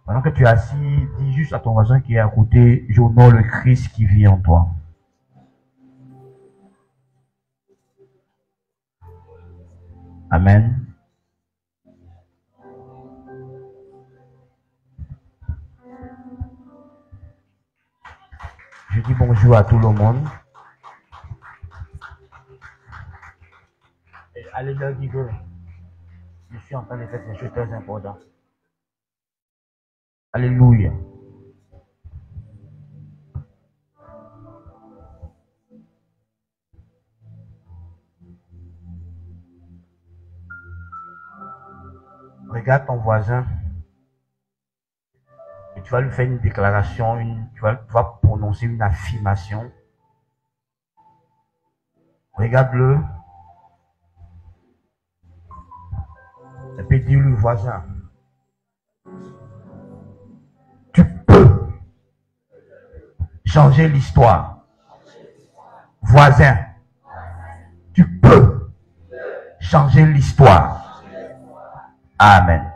Pendant que tu es assis, dis juste à ton voisin qui est à côté, j'honore le Christ qui vit en toi. Amen. Je dis bonjour à tout le monde. Et allez leur dire que je suis en train de faire des choses très importantes. Alléluia. Regarde ton voisin et tu vas lui faire une déclaration, tu vas prononcer une affirmation. Regarde-le et puis dis-lui, voisin, tu peux changer l'histoire. Voisin, tu peux changer l'histoire. Amen.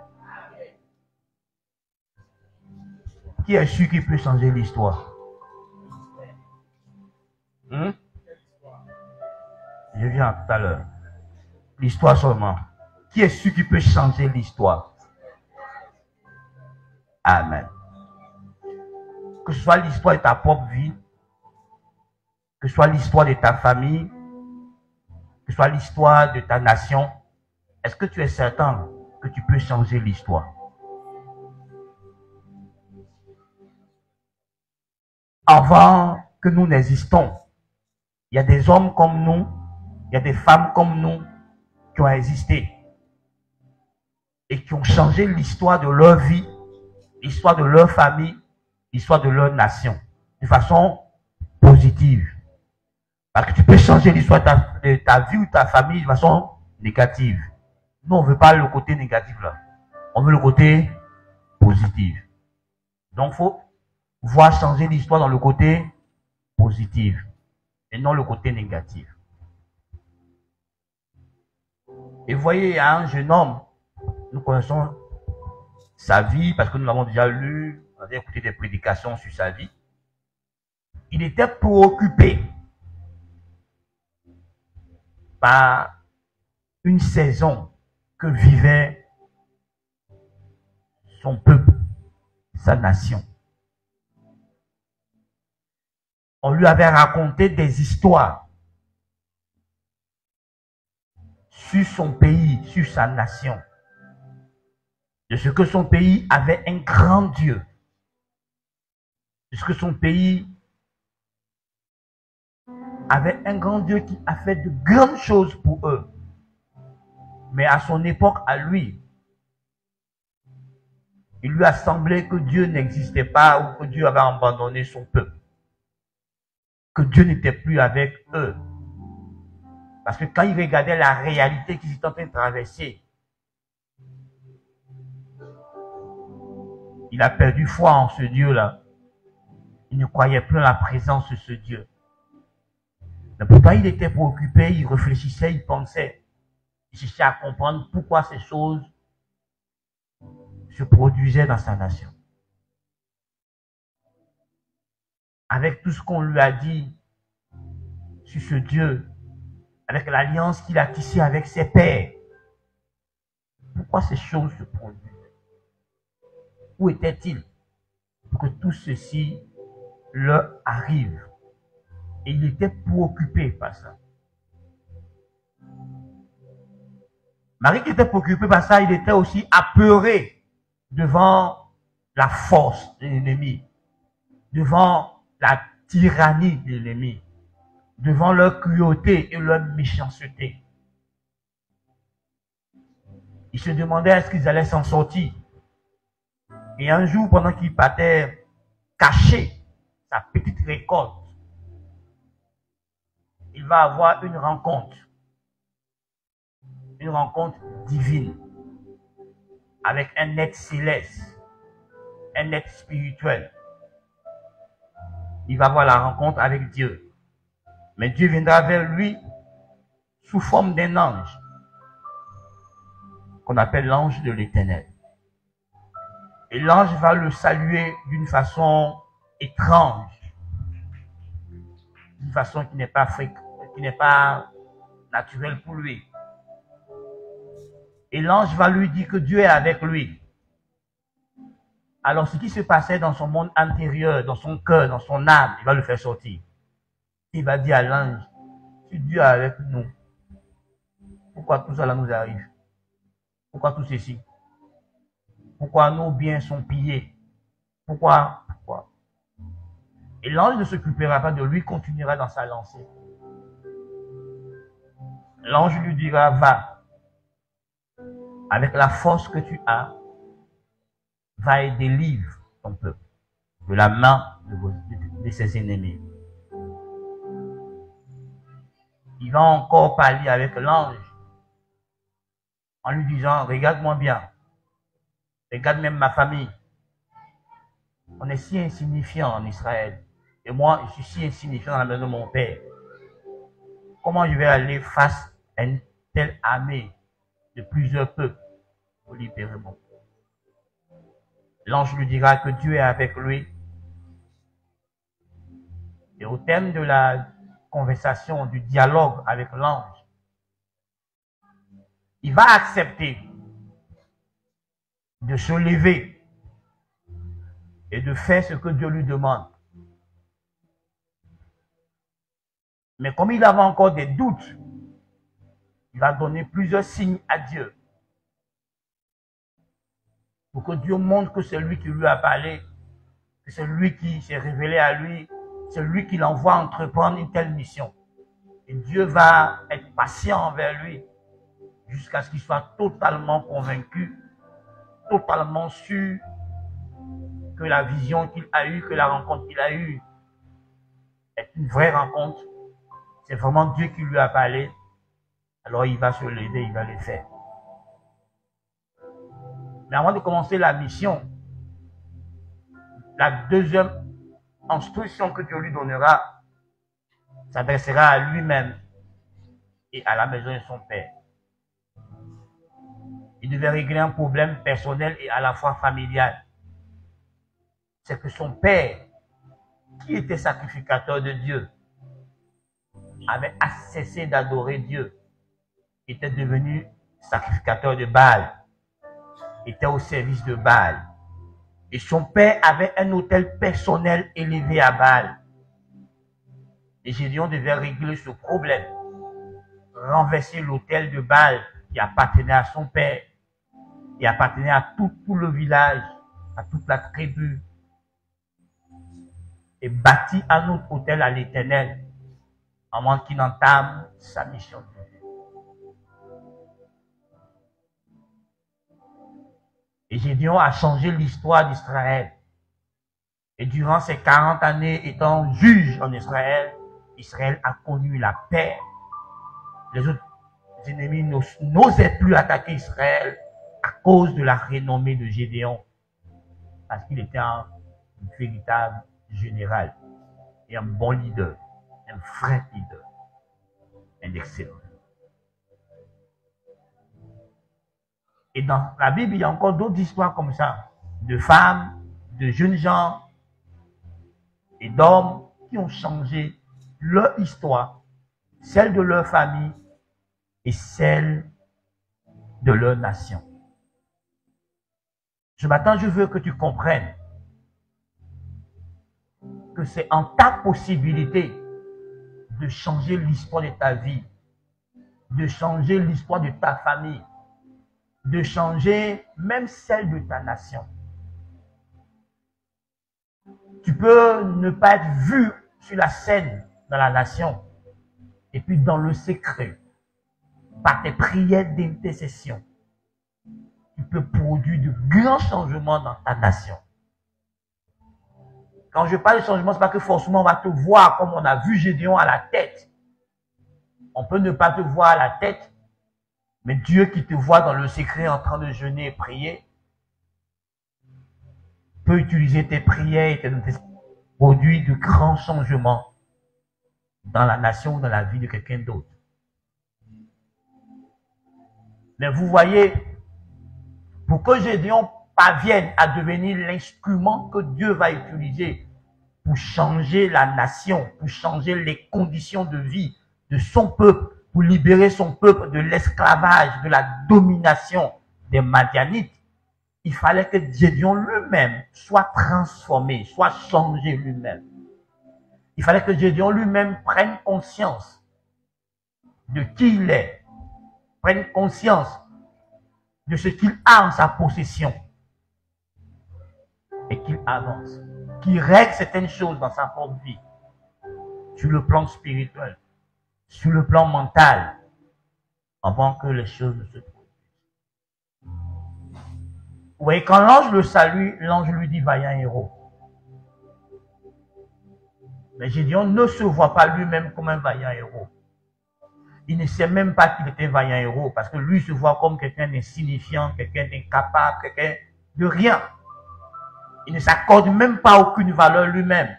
Qui est sûr qu'il peut changer l'histoire? Je viens tout à l'heure. L'histoire seulement. Qui est sûr qu'il peut changer l'histoire? Amen. Que ce soit l'histoire de ta propre vie, que ce soit l'histoire de ta famille, que ce soit l'histoire de ta nation, est-ce que tu es certain que tu peux changer l'histoire? Avant que nous n'existons, il y a des hommes comme nous, il y a des femmes comme nous qui ont existé et qui ont changé l'histoire de leur vie, l'histoire de leur famille, l'histoire de leur nation, de façon positive. Parce que tu peux changer l'histoire de ta vie ou de ta famille de façon négative. Nous, on ne veut pas le côté négatif là. On veut le côté positif. Donc, il faut voir changer l'histoire dans le côté positif et non le côté négatif. Et vous voyez, il y a un jeune homme, nous connaissons sa vie parce que nous l'avons déjà lu, on a écouté des prédications sur sa vie. Il était préoccupé par une saison que vivait son peuple, sa nation. On lui avait raconté des histoires sur son pays, sur sa nation, de ce que son pays avait un grand Dieu, de ce que son pays avait un grand Dieu qui a fait de grandes choses pour eux. Mais à son époque, à lui, il lui a semblé que Dieu n'existait pas ou que Dieu avait abandonné son peuple. Que Dieu n'était plus avec eux. Parce que quand il regardait la réalité qu'ils étaient en train de traverser, il a perdu foi en ce Dieu-là. Il ne croyait plus en la présence de ce Dieu. Mais pourtant, il était préoccupé, il réfléchissait, il pensait. Il cherchait à comprendre pourquoi ces choses se produisaient dans sa nation. Avec tout ce qu'on lui a dit sur ce Dieu, avec l'alliance qu'il a tissée avec ses pères, pourquoi ces choses se produisent? Où était-il pour que tout ceci leur arrive? Et il était préoccupé par ça. Marie qui était préoccupé par ça, il était aussi apeuré devant la force de l'ennemi, devant la tyrannie de l'ennemi, devant leur cruauté et leur méchanceté. Il se demandait est-ce qu'ils allaient s'en sortir. Et un jour, pendant qu'il partait cacher sa petite récolte, il va avoir une rencontre divine avec un être céleste, un être spirituel. Il va avoir la rencontre avec Dieu. Mais Dieu viendra vers lui sous forme d'un ange qu'on appelle l'ange de l'Éternel. Et l'ange va le saluer d'une façon étrange, d'une façon qui n'est pas naturelle pour lui. Et l'ange va lui dire que Dieu est avec lui. Alors ce qui se passait dans son monde intérieur, dans son cœur, dans son âme, il va le faire sortir. Il va dire à l'ange, si Dieu est avec nous, pourquoi tout cela nous arrive? Pourquoi tout ceci? Pourquoi nos biens sont pillés? Pourquoi? Et l'ange ne s'occupera pas de lui, continuera dans sa lancée. L'ange lui dira, va, avec la force que tu as, va et délivre ton peuple de la main de ses ennemis. Il va encore parler avec l'ange en lui disant, regarde-moi bien, regarde même ma famille. On est si insignifiant en Israël. Et moi, je suis si insignifiant dans la maison de mon père. Comment je vais aller face à une telle armée de plusieurs peuples pour libérer mon peuple? L'ange lui dira que Dieu est avec lui. Et au terme de la conversation, du dialogue avec l'ange, il va accepter de se lever et de faire ce que Dieu lui demande. Mais comme il avait encore des doutes, il va donner plusieurs signes à Dieu pour que Dieu montre que c'est lui qui lui a parlé, que c'est lui qui s'est révélé à lui, c'est lui qui l'envoie entreprendre une telle mission. Et Dieu va être patient envers lui jusqu'à ce qu'il soit totalement convaincu, totalement sûr que la vision qu'il a eue, que la rencontre qu'il a eue est une vraie rencontre. C'est vraiment Dieu qui lui a parlé. Alors il va se lever, il va le faire. Mais avant de commencer la mission, la deuxième instruction que Dieu lui donnera s'adressera à lui-même et à la maison de son père. Il devait régler un problème personnel et à la fois familial. C'est que son père, qui était sacrificateur de Dieu, avait cessé d'adorer Dieu, était devenu sacrificateur de Baal, était au service de Baal. Et son père avait un autel personnel élevé à Baal. Et Gédéon devait régler ce problème, renverser l'autel de Baal qui appartenait à son père, qui appartenait à tout le village, à toute la tribu, et bâtir un autre autel à l'Éternel, avant qu'il n'entame sa mission. Et Gédéon a changé l'histoire d'Israël. Et durant ces 40 années étant juge en Israël, Israël a connu la paix. Les autres ennemis n'osaient plus attaquer Israël à cause de la renommée de Gédéon. Parce qu'il était un véritable général et un bon leader, un vrai leader, un excellent. Et dans la Bible, il y a encore d'autres histoires comme ça, de femmes, de jeunes gens et d'hommes qui ont changé leur histoire, celle de leur famille et celle de leur nation. Ce matin, je veux que tu comprennes que c'est en ta possibilité de changer l'histoire de ta vie, de changer l'histoire de ta famille, de changer même celle de ta nation. Tu peux ne pas être vu sur la scène dans la nation et puis dans le secret, par tes prières d'intercession, tu peux produire de grands changements dans ta nation. Quand je parle de changement, ce n'est pas que forcément on va te voir comme on a vu Gédéon à la tête. On peut ne pas te voir à la tête, mais Dieu qui te voit dans le secret en train de jeûner et prier, peut utiliser tes prières et tes produire de grands changements dans la nation ou dans la vie de quelqu'un d'autre. Mais vous voyez, pour que Gédéon parvienne à devenir l'instrument que Dieu va utiliser pour changer la nation, pour changer les conditions de vie de son peuple, pour libérer son peuple de l'esclavage, de la domination des Madianites, il fallait que Gédéon lui-même soit transformé, soit changé lui-même. Il fallait que Gédéon lui-même prenne conscience de qui il est, prenne conscience de ce qu'il a en sa possession et qu'il avance, qu'il règle certaines choses dans sa propre vie, sur le plan spirituel, sur le plan mental, avant que les choses ne se produisent. Vous voyez, quand l'ange le salue, l'ange lui dit vaillant héros. Mais Gédéon ne se voit pas lui-même comme un vaillant héros. Il ne sait même pas qu'il était vaillant héros, parce que lui se voit comme quelqu'un d'insignifiant, quelqu'un d'incapable, quelqu'un de rien. Il ne s'accorde même pas aucune valeur lui-même,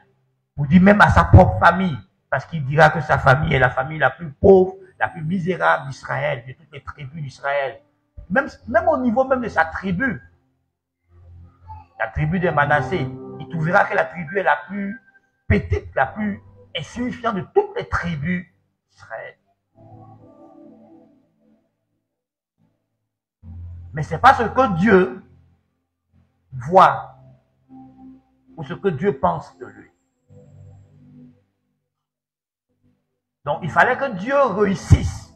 ou dit même à sa propre famille, parce qu'il dira que sa famille est la famille la plus pauvre, la plus misérable d'Israël, de toutes les tribus d'Israël. Même au niveau même de sa tribu, la tribu de Manassé, il trouvera que la tribu est la plus petite, la plus insignifiante de toutes les tribus d'Israël. Mais ce n'est pas ce que Dieu voit ou ce que Dieu pense de lui. Donc, il fallait que Dieu réussisse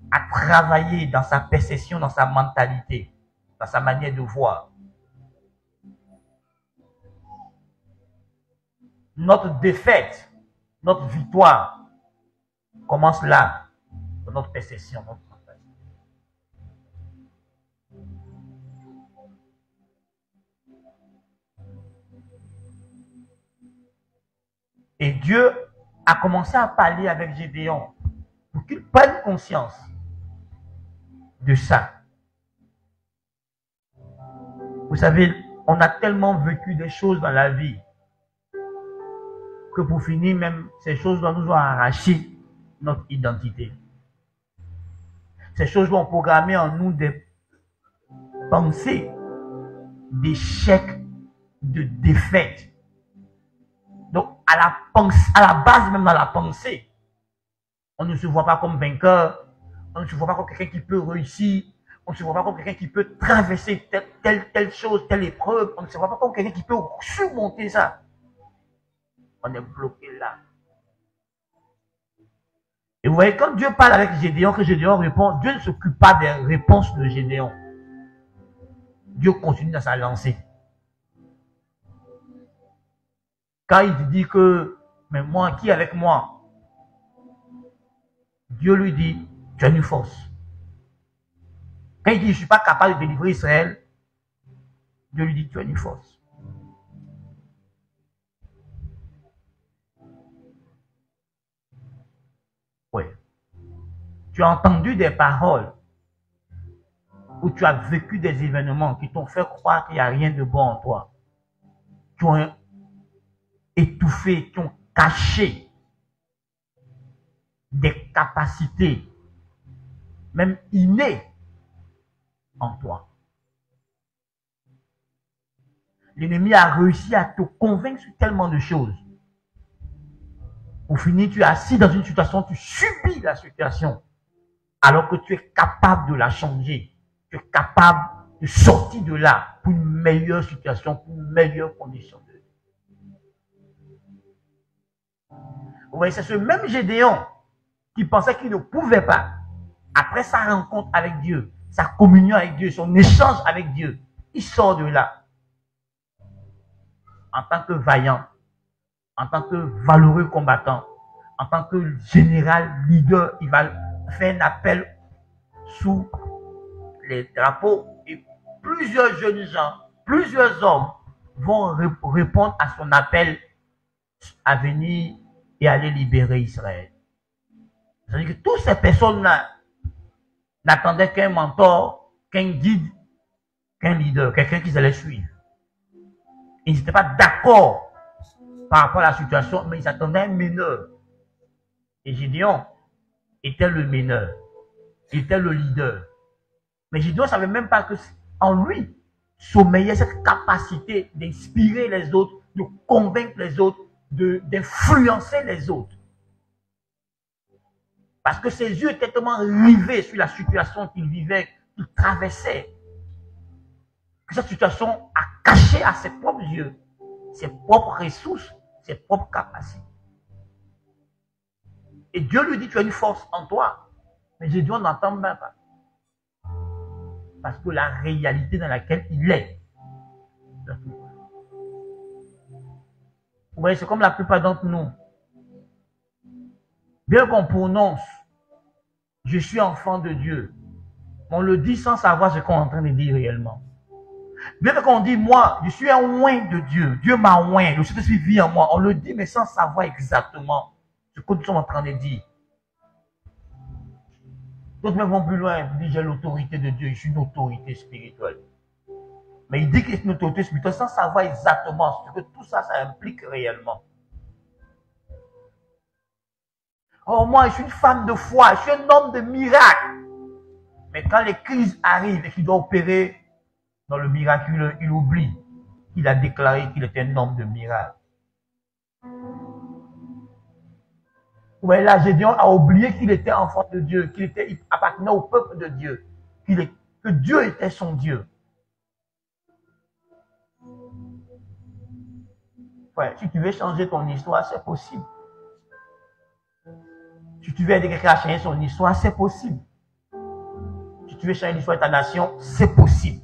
à travailler dans sa perception, dans sa mentalité, dans sa manière de voir. Notre défaite, notre victoire commence là, dans notre perception, notre mentalité. Et Dieu a commencé à parler avec Gédéon pour qu'il prenne conscience de ça. Vous savez, on a tellement vécu des choses dans la vie que pour finir, même ces choses-là nous ont arraché notre identité. Ces choses-là ont programmé en nous des pensées d'échec, de défaite. Donc, à la base, même dans la pensée, on ne se voit pas comme vainqueur, on ne se voit pas comme quelqu'un qui peut réussir, on ne se voit pas comme quelqu'un qui peut traverser telle chose, telle épreuve, on ne se voit pas comme quelqu'un qui peut surmonter ça. On est bloqué là. Et vous voyez, quand Dieu parle avec Gédéon, que Gédéon répond, Dieu ne s'occupe pas des réponses de Gédéon. Dieu continue dans sa lancée. Quand il te dit que, mais moi, qui est avec moi? Dieu lui dit, tu as une force. Quand il dit, je ne suis pas capable de délivrer Israël, Dieu lui dit, tu as une force. Oui. Tu as entendu des paroles où tu as vécu des événements qui t'ont fait croire qu'il n'y a rien de bon en toi. Qui ont étouffé, qui ont caché des capacités, même innées, en toi. L'ennemi a réussi à te convaincre sur tellement de choses. Au final, tu es assis dans une situation, tu subis la situation, alors que tu es capable de la changer. Tu es capable de sortir de là pour une meilleure situation, pour une meilleure condition de vie. Vous voyez, c'est ce même Gédéon qui pensait qu'il ne pouvait pas, après sa rencontre avec Dieu, sa communion avec Dieu, son échange avec Dieu, il sort de là en tant que vaillant, en tant que valeureux combattant, en tant que général leader. Il va faire un appel sous les drapeaux et plusieurs jeunes gens, plusieurs hommes vont répondre à son appel à venir et aller libérer Israël. C'est-à-dire que toutes ces personnes-là n'attendaient qu'un mentor, qu'un guide, qu'un leader, quelqu'un qu'ils allaient suivre. Ils n'étaient pas d'accord par rapport à la situation, mais ils attendaient un meneur. Et Gédéon était le meneur. Il était le leader. Mais Gédéon ne savait même pas que en lui sommeillait cette capacité d'inspirer les autres, de convaincre les autres, d'influencer les autres. Parce que ses yeux étaient tellement rivés sur la situation qu'il vivait, qu'il traversait, que cette situation a caché à ses propres yeux ses propres ressources, ses propres capacités. Et Dieu lui dit, tu as une force en toi. Mais Gédéon n'entend même pas. Parce que la réalité dans laquelle il est. Vous voyez, c'est comme la plupart d'entre nous. Bien qu'on prononce, je suis enfant de Dieu, on le dit sans savoir ce qu'on est en train de dire réellement. Bien qu'on dit, moi, je suis un oint de Dieu, Dieu m'a oint, le Saint-Esprit vit en moi, on le dit mais sans savoir exactement ce que nous sommes en train de dire. D'autres même vont plus loin, ils disent j'ai l'autorité de Dieu, je suis une autorité spirituelle. Mais il dit qu'il est une autorité spirituelle sans savoir exactement ce que tout ça, ça implique réellement. Oh, moi, je suis une femme de foi, je suis un homme de miracle. Mais quand les crises arrivent et qu'il doit opérer dans le miraculeux, il oublie qu'il a déclaré qu'il était un homme de miracle. Ouais, là, Gédéon a oublié qu'il était enfant de Dieu, qu'il appartenait au peuple de Dieu, que Dieu était son Dieu. Ouais, si tu veux changer ton histoire, c'est possible. Si tu veux aider quelqu'un à changer son histoire, c'est possible. Si tu veux changer l'histoire de ta nation, c'est possible.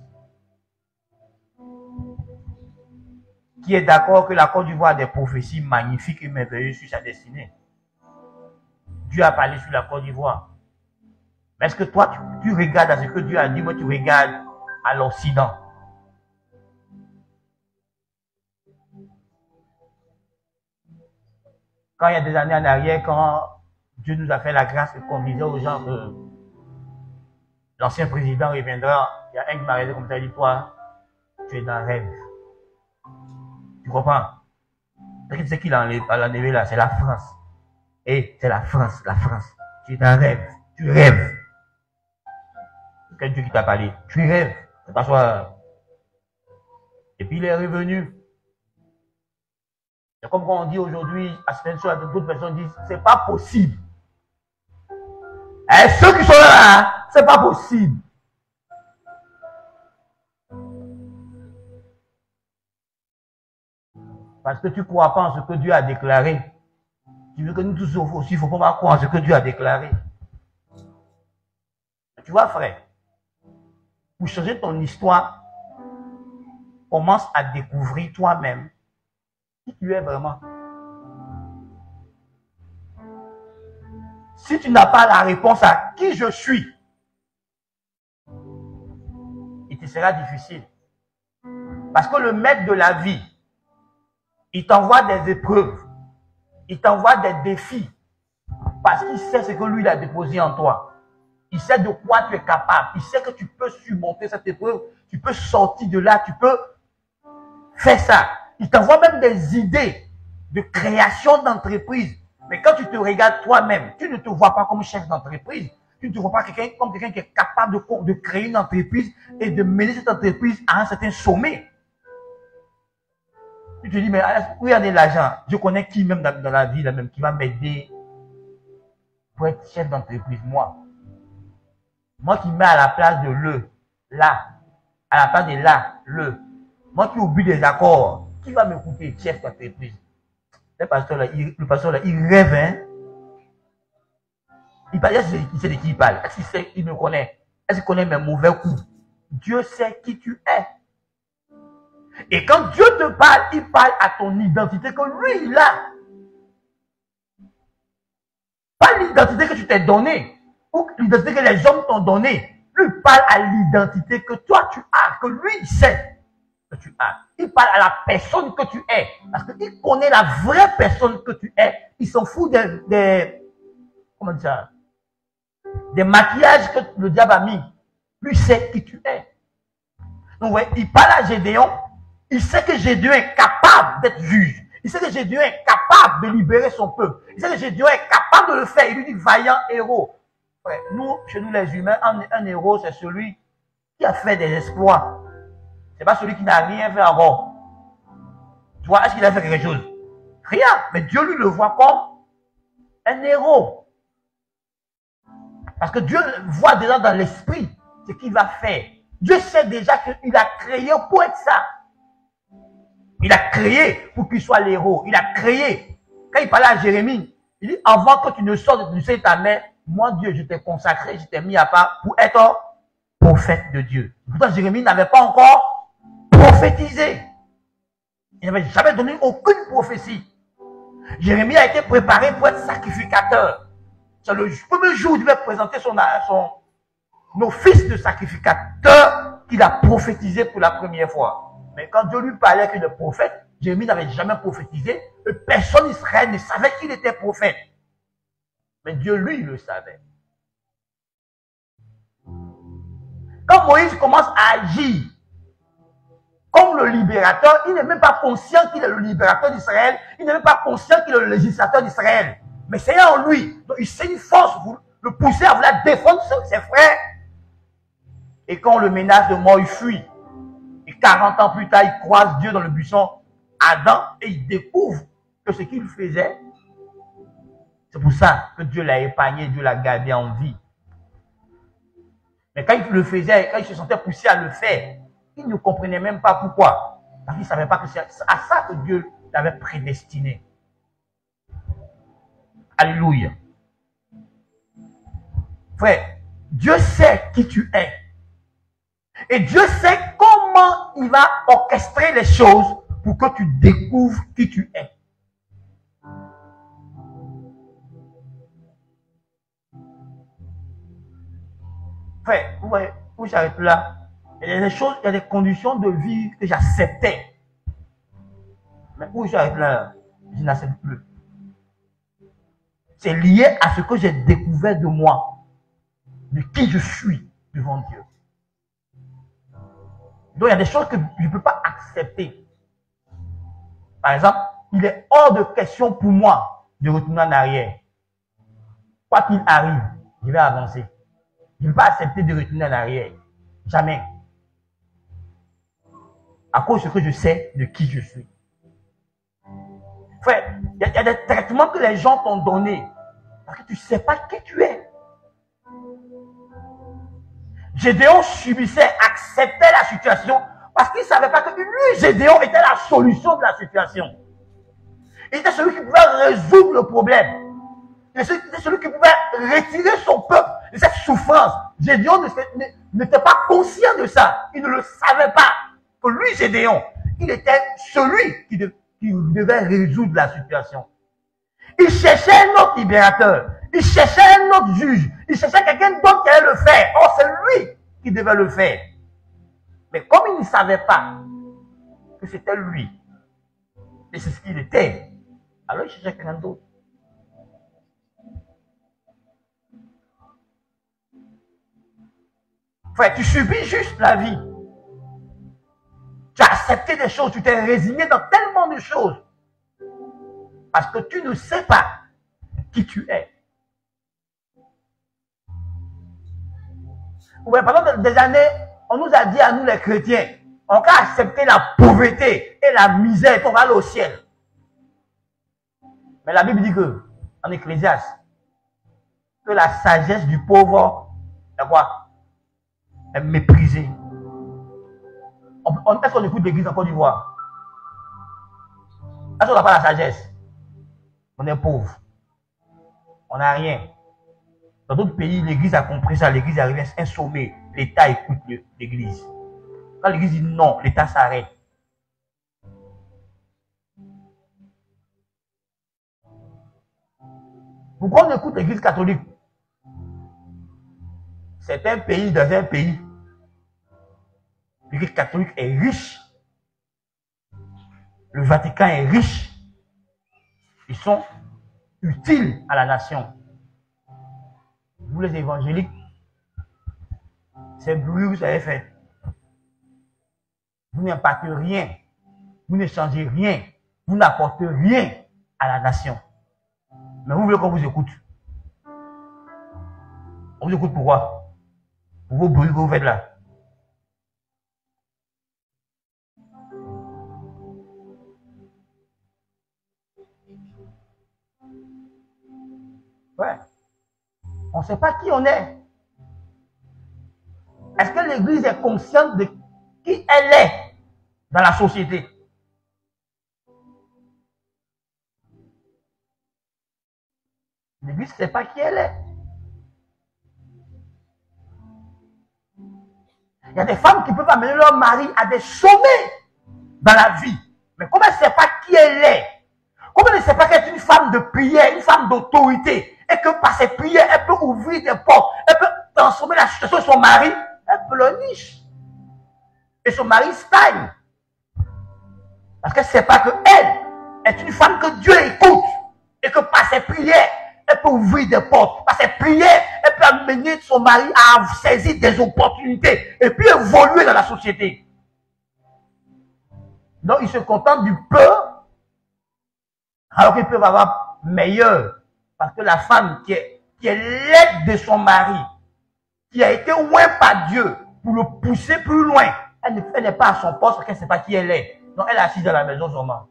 Qui est d'accord que la Côte d'Ivoire a des prophéties magnifiques et merveilleuses sur sa destinée? Dieu a parlé sur la Côte d'Ivoire. Mais est-ce que toi, tu regardes à ce que Dieu a dit, moi tu regardes à l'Occident? Quand il y a des années en arrière, quand Dieu nous a fait la grâce qu'on disait aux gens que l'ancien président reviendra, il y a un qui m'a regardé comme ça, il dit, toi, tu es dans un rêve. Tu comprends? C'est qui l'a enlevé là? C'est la France. Et c'est la France, la France. Tu es dans un rêve. Tu rêves. C'est Dieu qui t'a parlé. Tu rêves. Tu t'assois. Et puis il est revenu. C'est comme quand on dit aujourd'hui, à certaines choses, d'autres personnes disent, c'est pas possible. Et ceux qui sont là, c'est pas possible. Parce que tu ne crois pas en ce que Dieu a déclaré. Tu veux que nous tous aussi, il ne faut pas croire en ce que Dieu a déclaré. Tu vois, frère, pour changer ton histoire, commence à découvrir toi-même qui tu es vraiment. Si tu n'as pas la réponse à qui je suis, il te sera difficile. Parce que le maître de la vie, il t'envoie des épreuves, il t'envoie des défis, parce qu'il sait ce que lui il a déposé en toi. Il sait de quoi tu es capable, il sait que tu peux surmonter cette épreuve, tu peux sortir de là, tu peux faire ça. Il t'envoie même des idées de création d'entreprise. Mais quand tu te regardes toi-même, tu ne te vois pas comme chef d'entreprise. Tu ne te vois pas comme quelqu'un qui est capable de créer une entreprise et de mener cette entreprise à un certain sommet. Tu te dis, mais où est l'argent? Je connais qui même dans la vie, là même, qui va m'aider pour être chef d'entreprise, moi. Moi qui mets à la place de le, là, à la place de là, le. Moi qui oublie des accords, qui va m'écouter, chef d'entreprise? Le pasteur là, il rêve, hein? Il sait de qui il parle. Est-ce qu'il sait, il me connaît? Est-ce qu'il connaît mes mauvais coups? Dieu sait qui tu es. Et quand Dieu te parle, il parle à ton identité que lui, il a. Pas l'identité que tu t'es donnée, ou l'identité que les hommes t'ont donnée. Lui, il parle à l'identité que toi, tu as, que lui, il sait que tu as. Il parle à la personne que tu es. Parce qu'il connaît la vraie personne que tu es. Il s'en fout comment dire ça? Des maquillages que le diable a mis. Lui, il sait qui tu es. Donc, ouais, il parle à Gédéon. Il sait que Gédéon est capable d'être juge. Il sait que Gédéon est capable de libérer son peuple. Il sait que Gédéon est capable de le faire. Il lui dit vaillant héros. Ouais, nous, chez nous les humains, un héros, c'est celui qui a fait des exploits. Ce n'est pas celui qui n'a rien fait encore. Tu vois, est-ce qu'il a fait quelque chose? Rien. Mais Dieu lui le voit comme un héros. Parce que Dieu voit déjà dans l'esprit ce qu'il va faire. Dieu sait déjà qu'il a créé pour être ça. Il a créé pour qu'il soit l'héros. Il a créé. Quand il parlait à Jérémie, il dit, avant que tu ne sortes du sein de ta mère, moi Dieu, je t'ai consacré, je t'ai mis à part pour être prophète de Dieu. Pourtant, Jérémie n'avait pas encore prophétisé. Il n'avait jamais donné aucune prophétie. Jérémie a été préparé pour être sacrificateur. C'est le premier jour où il devait présenter son office de sacrificateur qu'il a prophétisé pour la première fois. Mais quand Dieu lui parlait que de prophète, Jérémie n'avait jamais prophétisé, et personne d'Israël ne savait qu'il était prophète. Mais Dieu, lui, le savait. Quand Moïse commence à agir comme le libérateur, il n'est même pas conscient qu'il est le libérateur d'Israël, il n'est même pas conscient qu'il est le législateur d'Israël. Mais c'est en lui. Donc il sait une force pour le pousser à vouloir défendre ses frères. Et quand on le menace de mort, il fuit. Et 40 ans plus tard, il croise Dieu dans le buisson Adam et il découvre que ce qu'il faisait, c'est pour ça que Dieu l'a épargné, Dieu l'a gardé en vie. Mais quand il le faisait, quand il se sentait poussé à le faire, il ne comprenait même pas pourquoi. Parce qu'il ne savait pas que c'est à ça que Dieu l'avait prédestiné. Alléluia. Frère, Dieu sait qui tu es. Et Dieu sait comment il va orchestrer les choses pour que tu découvres qui tu es. Frère, vous voyez, où j'arrête là. Il y a des choses, il y a des conditions de vie que j'acceptais. Mais où j'arrête là, je n'accepte plus. C'est lié à ce que j'ai découvert de moi, de qui je suis devant Dieu. Donc il y a des choses que je ne peux pas accepter. Par exemple, il est hors de question pour moi de retourner en arrière. Quoi qu'il arrive, je vais avancer. Je ne peux pas accepter de retourner en arrière. Jamais. À cause de ce que je sais de qui je suis. Frère, il y a des traitements que les gens t'ont donnés parce que tu ne sais pas qui tu es. Gédéon subissait, acceptait la situation parce qu'il ne savait pas que lui, Gédéon, était la solution de la situation. Il était celui qui pouvait résoudre le problème. Il était celui qui pouvait retirer son peuple de cette souffrance. Gédéon n'était pas conscient de ça. Il ne le savait pas. Que lui, Gédéon, il était celui qui devait résoudre la situation. Il cherchait un autre libérateur. Il cherchait un autre juge. Il cherchait quelqu'un d'autre qui allait le faire. Or, c'est lui qui devait le faire. Mais comme il ne savait pas que c'était lui, et c'est ce qu'il était, alors il cherchait quelqu'un d'autre. Frère, tu subis juste la vie. Tu as accepté des choses, tu t'es résigné dans tellement de choses. Parce que tu ne sais pas qui tu es. Ouais, pendant des années, on nous a dit à nous les chrétiens, on va accepter la pauvreté et la misère pour aller au ciel. Mais la Bible dit que, en Ecclésiaste, que la sagesse du pauvre est quoi? Est méprisée. Est-ce qu'on écoute l'église en Côte d'Ivoire? Est-ce qu'on n'a pas la sagesse? On est pauvre. On n'a rien. Dans d'autres pays, l'église a compris ça. L'église arrive à un sommet. L'État écoute l'église. Quand l'église dit non, l'État s'arrête. Pourquoi on écoute l'église catholique? C'est un pays dans un pays. L'église catholique est riche. Le Vatican est riche. Ils sont utiles à la nation. Vous les évangéliques, c'est le bruit que vous avez fait. Vous n'impactez rien. Vous ne changez rien. Vous n'apportez rien à la nation. Mais vous voulez qu'on vous écoute. On vous écoute pourquoi? Pour vos bruits que vous faites là. Ouais. On ne sait pas qui on est. Est-ce que l'Église est consciente de qui elle est dans la société? L'Église ne sait pas qui elle est. Il y a des femmes qui peuvent amener leur mari à des sommets dans la vie. Mais comme elle ne sait pas qui elle est, comme elle ne sait pas qu'elle est une femme de prière, une femme d'autorité, et que par ses prières, elle peut ouvrir des portes, elle peut transformer la situation de son mari, elle peut le niche. Et son mari stagne. Parce qu'elle ne sait pas qu'elle est une femme que Dieu écoute, et que par ses prières, elle peut ouvrir des portes. Par ses prières, elle peut amener son mari à saisir des opportunités et puis évoluer dans la société. Donc, ils se contentent du peu, alors qu'ils peuvent avoir meilleur. Parce que la femme qui est l'aide de son mari, qui a été oint par Dieu pour le pousser plus loin, elle n'est pas à son poste parce qu'elle ne sait pas qui elle est. Donc, elle est assise dans la maison sûrement.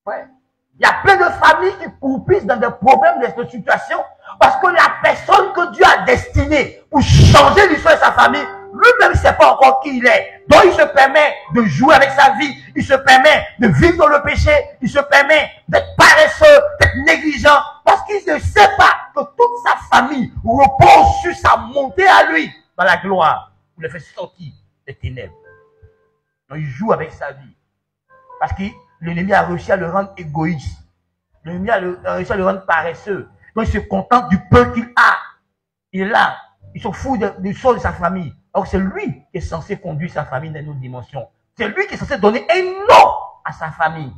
Ouais. Il y a plein de familles qui croupissent dans des problèmes, de cette situation, parce que la personne que Dieu a destinée pour changer l'histoire de sa famille, lui-même ne sait pas encore qui il est. Donc il se permet de jouer avec sa vie, il se permet de vivre dans le péché, il se permet d'être paresseux, d'être négligent, parce qu'il ne sait pas que toute sa famille repose sur sa montée à lui dans la gloire, pour le faire sortir des ténèbres. Donc il joue avec sa vie. Parce que l'ennemi a réussi à le rendre égoïste. L'ennemi a réussi à le rendre paresseux. Donc il se contente du peu qu'il a. Il est là. Il se fout du sort de sa famille. Alors c'est lui qui est censé conduire sa famille dans une autre dimension. C'est lui qui est censé donner un nom à sa famille.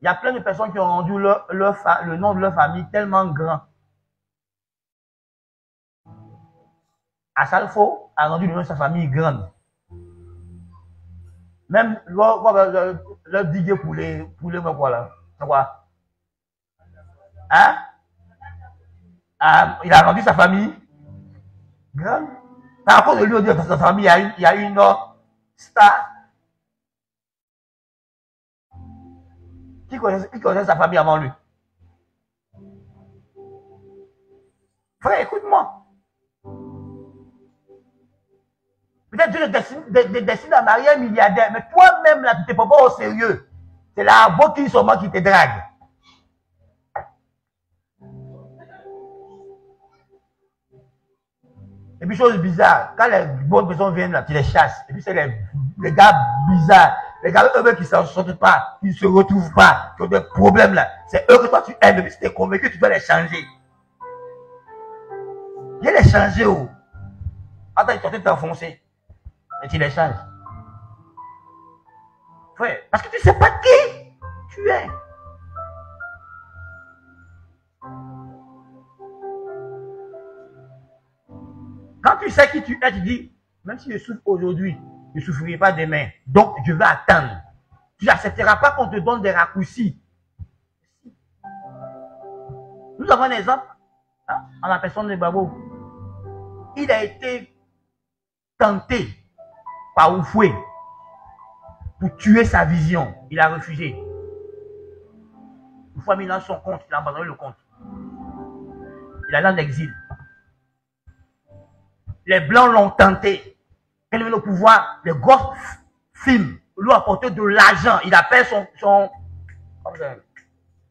Il y a plein de personnes qui ont rendu le nom de leur famille tellement grand. Asalfo a rendu le nom de sa famille grande. Même le diguer pour les voilà. Quoi? Hein? Il a rendu sa famille grande. Par contre, lui, dans sa famille, il y a une star. Qui connaît sa famille avant lui? Frère, écoute-moi. Peut-être Dieu te destine à marier un milliardaire, mais toi-même, là, tu ne te prends pas au sérieux. C'est la beauté seulement qui te drague. Et puis, chose bizarre, quand les bonnes personnes viennent là, tu les chasses. Et puis, c'est les gars bizarres, les gars eux-mêmes qui ne s'en sortent pas, qui ne se retrouvent pas, qui ont des problèmes là. C'est eux que toi tu aimes, mais si tu es convaincu, tu dois les changer. Viens les changer, oh. Attends, ils sont en train de t'enfoncer. Et tu les changes. Frère, parce que tu ne sais pas qui tu es. Quand tu sais qui tu es, tu dis, même si je souffre aujourd'hui, je ne souffrirai pas demain. Donc, je vais attendre. Tu n'accepteras pas qu'on te donne des raccourcis. Nous avons un exemple, hein, en la personne de Babo. Il a été tenté par Oufoué pour tuer sa vision. Il a refusé. Une fois mis dans son compte, il a abandonné le compte. Il est allé en exil. Les Blancs l'ont tenté. Quand il est au pouvoir, les gros films lui ont apporté de l'argent. Il appelle son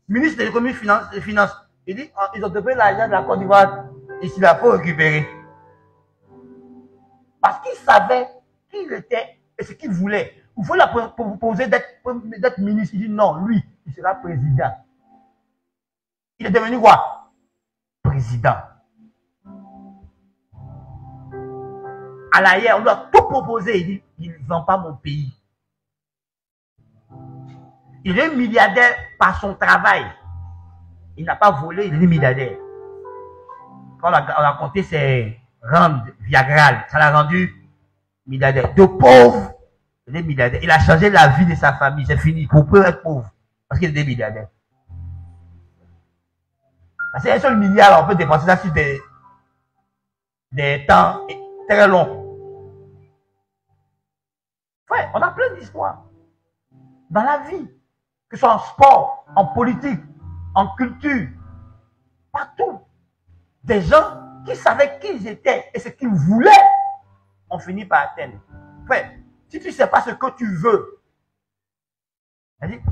ministre de l'économie et des finances. Il dit, ils ont donné l'argent de la Côte d'Ivoire ici là pour récupérer. Parce qu'il savait qui il était et ce qu'il voulait. Il faut la proposer d'être ministre. Il dit non, lui, il sera président. Il est devenu quoi? Président. À l'arrière, on doit tout proposer. Il dit, il ne vend pas mon pays. Il est milliardaire par son travail. Il n'a pas volé, il est milliardaire. Quand on a compté ses rentes Viagra, ça l'a rendu milliardaire. De pauvre, il est milliardaire. Il a changé la vie de sa famille. C'est fini. Pour peu être pauvre. Parce qu'il est milliardaire. Parce qu'un seul milliard, on peut dépenser ça sur des temps très longs. Frère, on a plein d'histoires. Dans la vie, que ce soit en sport, en politique, en culture, partout. Des gens qui savaient qui ils étaient et ce qu'ils voulaient, ont fini par atteindre. Frère, si tu ne sais pas ce que tu veux,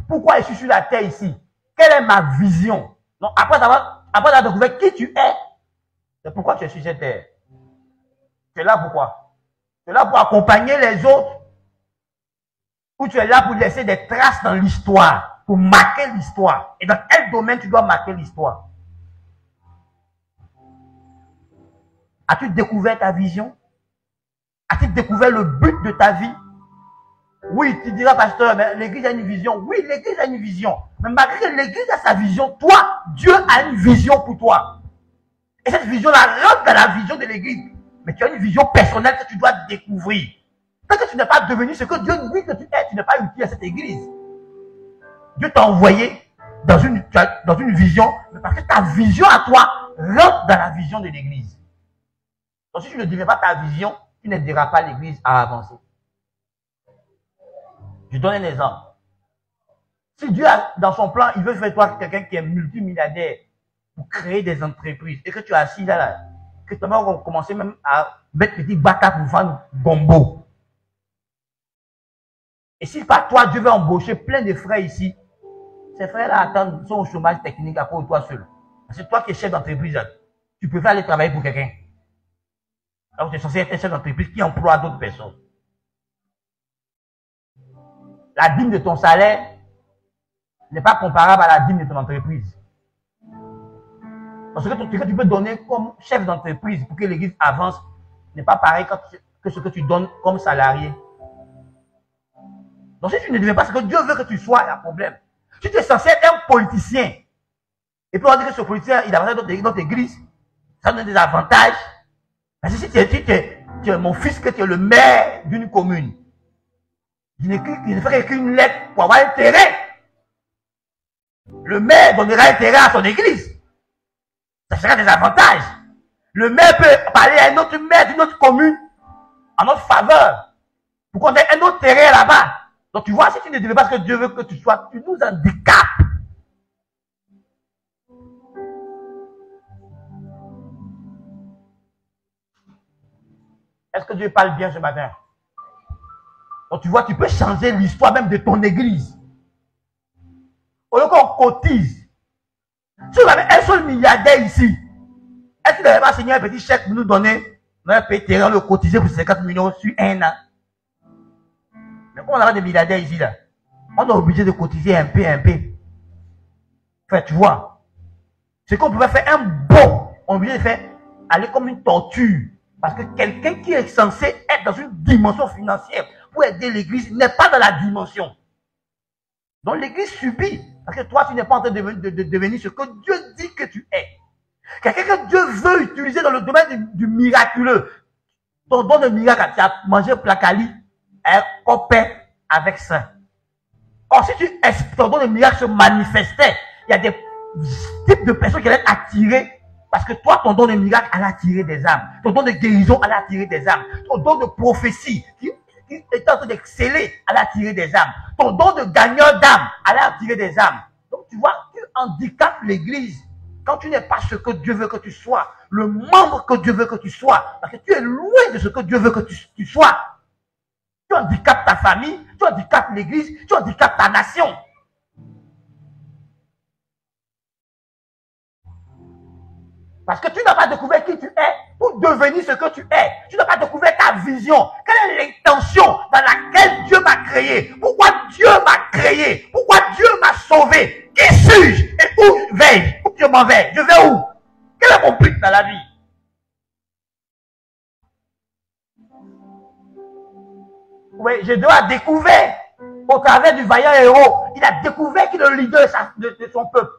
pourquoi je suis sur la terre ici? Quelle est ma vision? Donc, après avoir découvert qui tu es, c'est pourquoi tu es sur cette terre. Tu es là pourquoi? Tu es là pour accompagner les autres, ou tu es là pour laisser des traces dans l'histoire, pour marquer l'histoire. Et dans quel domaine tu dois marquer l'histoire? As-tu découvert ta vision? As-tu découvert le but de ta vie? Oui, tu diras, pasteur, mais l'église a une vision. Oui, l'église a une vision. Mais malgré que l'église a sa vision, toi, Dieu a une vision pour toi. Et cette vision-là rentre dans la vision de l'église. Mais tu as une vision personnelle que tu dois découvrir. Tant que tu n'es pas devenu ce que Dieu dit que tu es, tu n'es pas utile à cette église. Dieu t'a envoyé dans une vision, mais parce que ta vision à toi rentre dans la vision de l'église. Donc si tu ne deviens pas ta vision, tu n'aideras pas l'église à avancer. Je donne un exemple. Si Dieu a, dans son plan, il veut faire toi quelqu'un qui est multimilliardaire pour créer des entreprises et que tu es assis là, que tu vas commencer même à mettre petit baka pour faire gombo. Et si par toi, Dieu veut embaucher plein de frères ici, ces frères-là attendent, sont au chômage technique à cause de toi seul. C'est toi qui es chef d'entreprise. Tu peux aller travailler pour quelqu'un. Alors tu es censé être un chef d'entreprise qui emploie d'autres personnes. La dîme de ton salaire n'est pas comparable à la dîme de ton entreprise. Parce que ce que tu peux donner comme chef d'entreprise pour que l'église avance n'est pas pareil que ce que tu donnes comme salarié. Donc si tu ne deviens pas ce que Dieu veut que tu sois, il y a un problème. Si tu es censé être un politicien, et puis on dit que ce politicien, il a dans notre église, ça donne des avantages. Parce que si tu es mon fils, que tu es le maire d'une commune, il ne fait qu'une lettre pour avoir intérêt. Le maire donnera intérêt à son église. Ça sera des avantages. Le maire peut parler à un autre maire d'une autre commune en notre faveur pour qu'on ait un autre terrain là-bas. Donc tu vois, si tu ne deviens pas ce que Dieu veut que tu sois, tu nous handicapes. Est-ce que Dieu parle bien ce matin? Donc tu vois, tu peux changer l'histoire même de ton église. Au lieu qu'on cotise. Si vous avez un seul milliardaire ici, est-ce qu'il n'avait pas signé un petit chèque pour nous donner un petit terrain, le cotiser pour 50 millions sur un an? Mais comme on a des milliardaires ici, là, on est obligé de cotiser un peu. Enfin, tu vois, c'est qu'on pouvait faire un bon, on est obligé de faire aller comme une torture. Parce que quelqu'un qui est censé être dans une dimension financière pour aider l'église n'est pas dans la dimension. Donc l'église subit. Parce que toi, tu n'es pas en train de devenir ce que Dieu dit que tu es. Quelqu'un que Dieu veut utiliser dans le domaine du miraculeux. Ton don de miracle, tu as mangé placali, un copain avec ça. Or, si ton don de miracle se manifestait, il y a des types de personnes qui allaient être attirées. Parce que toi, ton don de miracle allait attirer des âmes. Ton don de guérison allait attirer des âmes. Ton don de prophétie qui est en train d'exceller allait attirer des âmes. Ton don de gagneur d'âme allait attirer des âmes. Donc tu vois, tu handicapes l'église. Quand tu n'es pas ce que Dieu veut que tu sois, le membre que Dieu veut que tu sois, parce que tu es loin de ce que Dieu veut que tu sois. Tu handicapes ta famille, tu handicapes l'église, tu handicapes ta nation. Parce que tu n'as pas découvert qui tu es pour devenir ce que tu es. Tu n'as pas découvert ta vision. Quelle est l'intention dans laquelle Dieu m'a créé? Pourquoi Dieu m'a créé? Pourquoi Dieu m'a sauvé? Qui suis-je? Et où vais-je? Où je m'en vais? Je vais où? Quel est mon but dans la vie? Oui, je dois découvrir au travers du vaillant héros. Il a découvert qu'il est le leader de son peuple.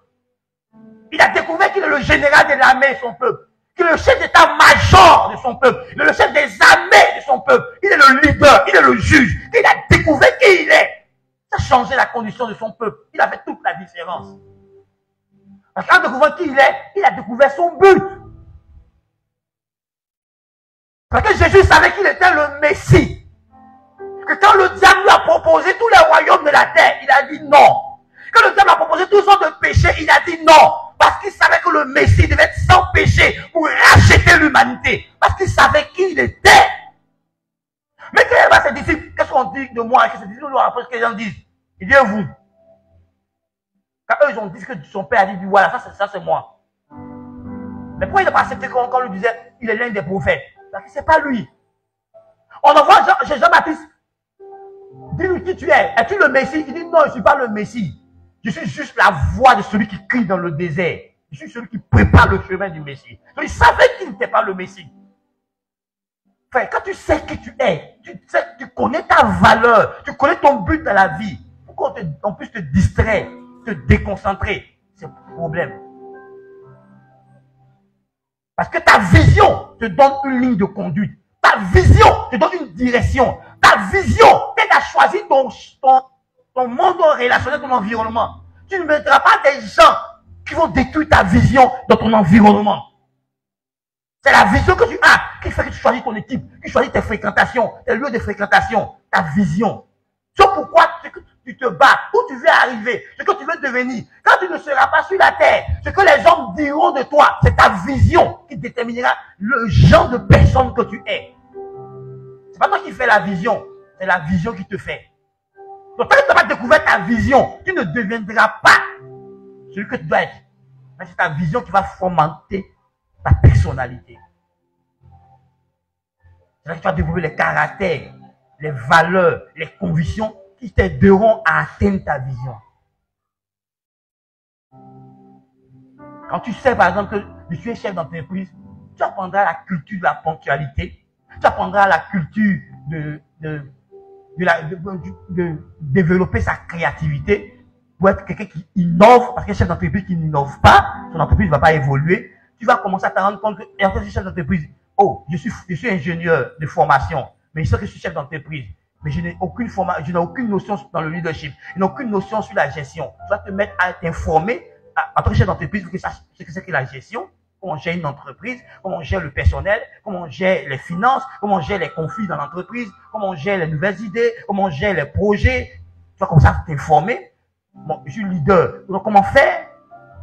Il a découvert qu'il est le général de l'armée de son peuple. Qu'il est le chef d'état-major de son peuple. Il est le chef des armées de son peuple. Il est le leader, il est le juge. Il a découvert qui il est. Ça a changé la condition de son peuple. Il a fait toute la différence. Parce qu'en découvrant qui il est, il a découvert son but. Parce que Jésus savait qu'il était le Messie. Que quand le diable lui a proposé tous les royaumes de la terre, il a dit non. Quand le diable a proposé tous sortes de péchés, il a dit non. Parce qu'il savait que le Messie devait être sans péché pour racheter l'humanité. Parce qu'il savait qui il était. Mais quand il va à ses disciples, qu'est-ce qu'on dit de moi? Qu'est-ce que les gens disent? Il dit vous. Quand eux, ils ont dit que son père a dit, voilà, ça c'est moi. Mais pourquoi il n'a pas accepté quand on lui disait, il est l'un des prophètes? Parce que c'est pas lui. On envoie Jean-Baptiste. Dis-lui qui tu es. Es-tu le Messie? Il dit non, je ne suis pas le Messie. Je suis juste la voix de celui qui crie dans le désert. Je suis celui qui prépare le chemin du Messie. Donc, il savait qu'il n'était pas le Messie. Frère, quand tu sais qui tu es, tu connais ta valeur, tu connais ton but dans la vie, pourquoi on puisse te distraire, te déconcentrer, c'est le problème. Parce que ta vision te donne une ligne de conduite. Ta vision te donne une direction. Ta vision t'aide à choisir ton monde relationnel, ton environnement. Tu ne mettras pas des gens qui vont détruire ta vision dans ton environnement. C'est la vision que tu as qui fait que tu choisis ton équipe, qui choisit tes fréquentations, tes lieux de fréquentation, ta vision. C'est pourquoi tu te bats, où tu veux arriver, ce que tu veux devenir. Quand tu ne seras pas sur la terre, ce que les hommes diront de toi, c'est ta vision qui déterminera le genre de personne que tu es. C'est pas toi qui fais la vision, c'est la vision qui te fait. Donc, quand tu n'as pas découvert ta vision, tu ne deviendras pas celui que tu dois être. Mais c'est ta vision qui va fomenter ta personnalité. C'est là que tu vas développer les caractères, les valeurs, les convictions qui t'aideront à atteindre ta vision. Quand tu sais, par exemple, que je suis un chef d'entreprise, tu apprendras la culture de la ponctualité, tu apprendras la culture de développer sa créativité pour être quelqu'un qui innove, parce qu'un chef d'entreprise qui n'innove pas, son entreprise ne va pas évoluer. Tu vas commencer à te rendre compte que, et en fait, je suis chef d'entreprise. Oh, je suis ingénieur de formation, mais je sais que je suis chef d'entreprise. Mais je n'ai aucune notion dans le leadership. Je n'ai aucune notion sur la gestion. Tu vas te mettre à t'informer en tant que chef d'entreprise pour que tu saches ce que c'est que la gestion, comment on gère une entreprise, comment on gère le personnel, comment on gère les finances, comment on gère les conflits dans l'entreprise, comment on gère les nouvelles idées, comment on gère les projets. Tu vas commencer à t'informer. Bon, je suis leader. Donc, comment faire?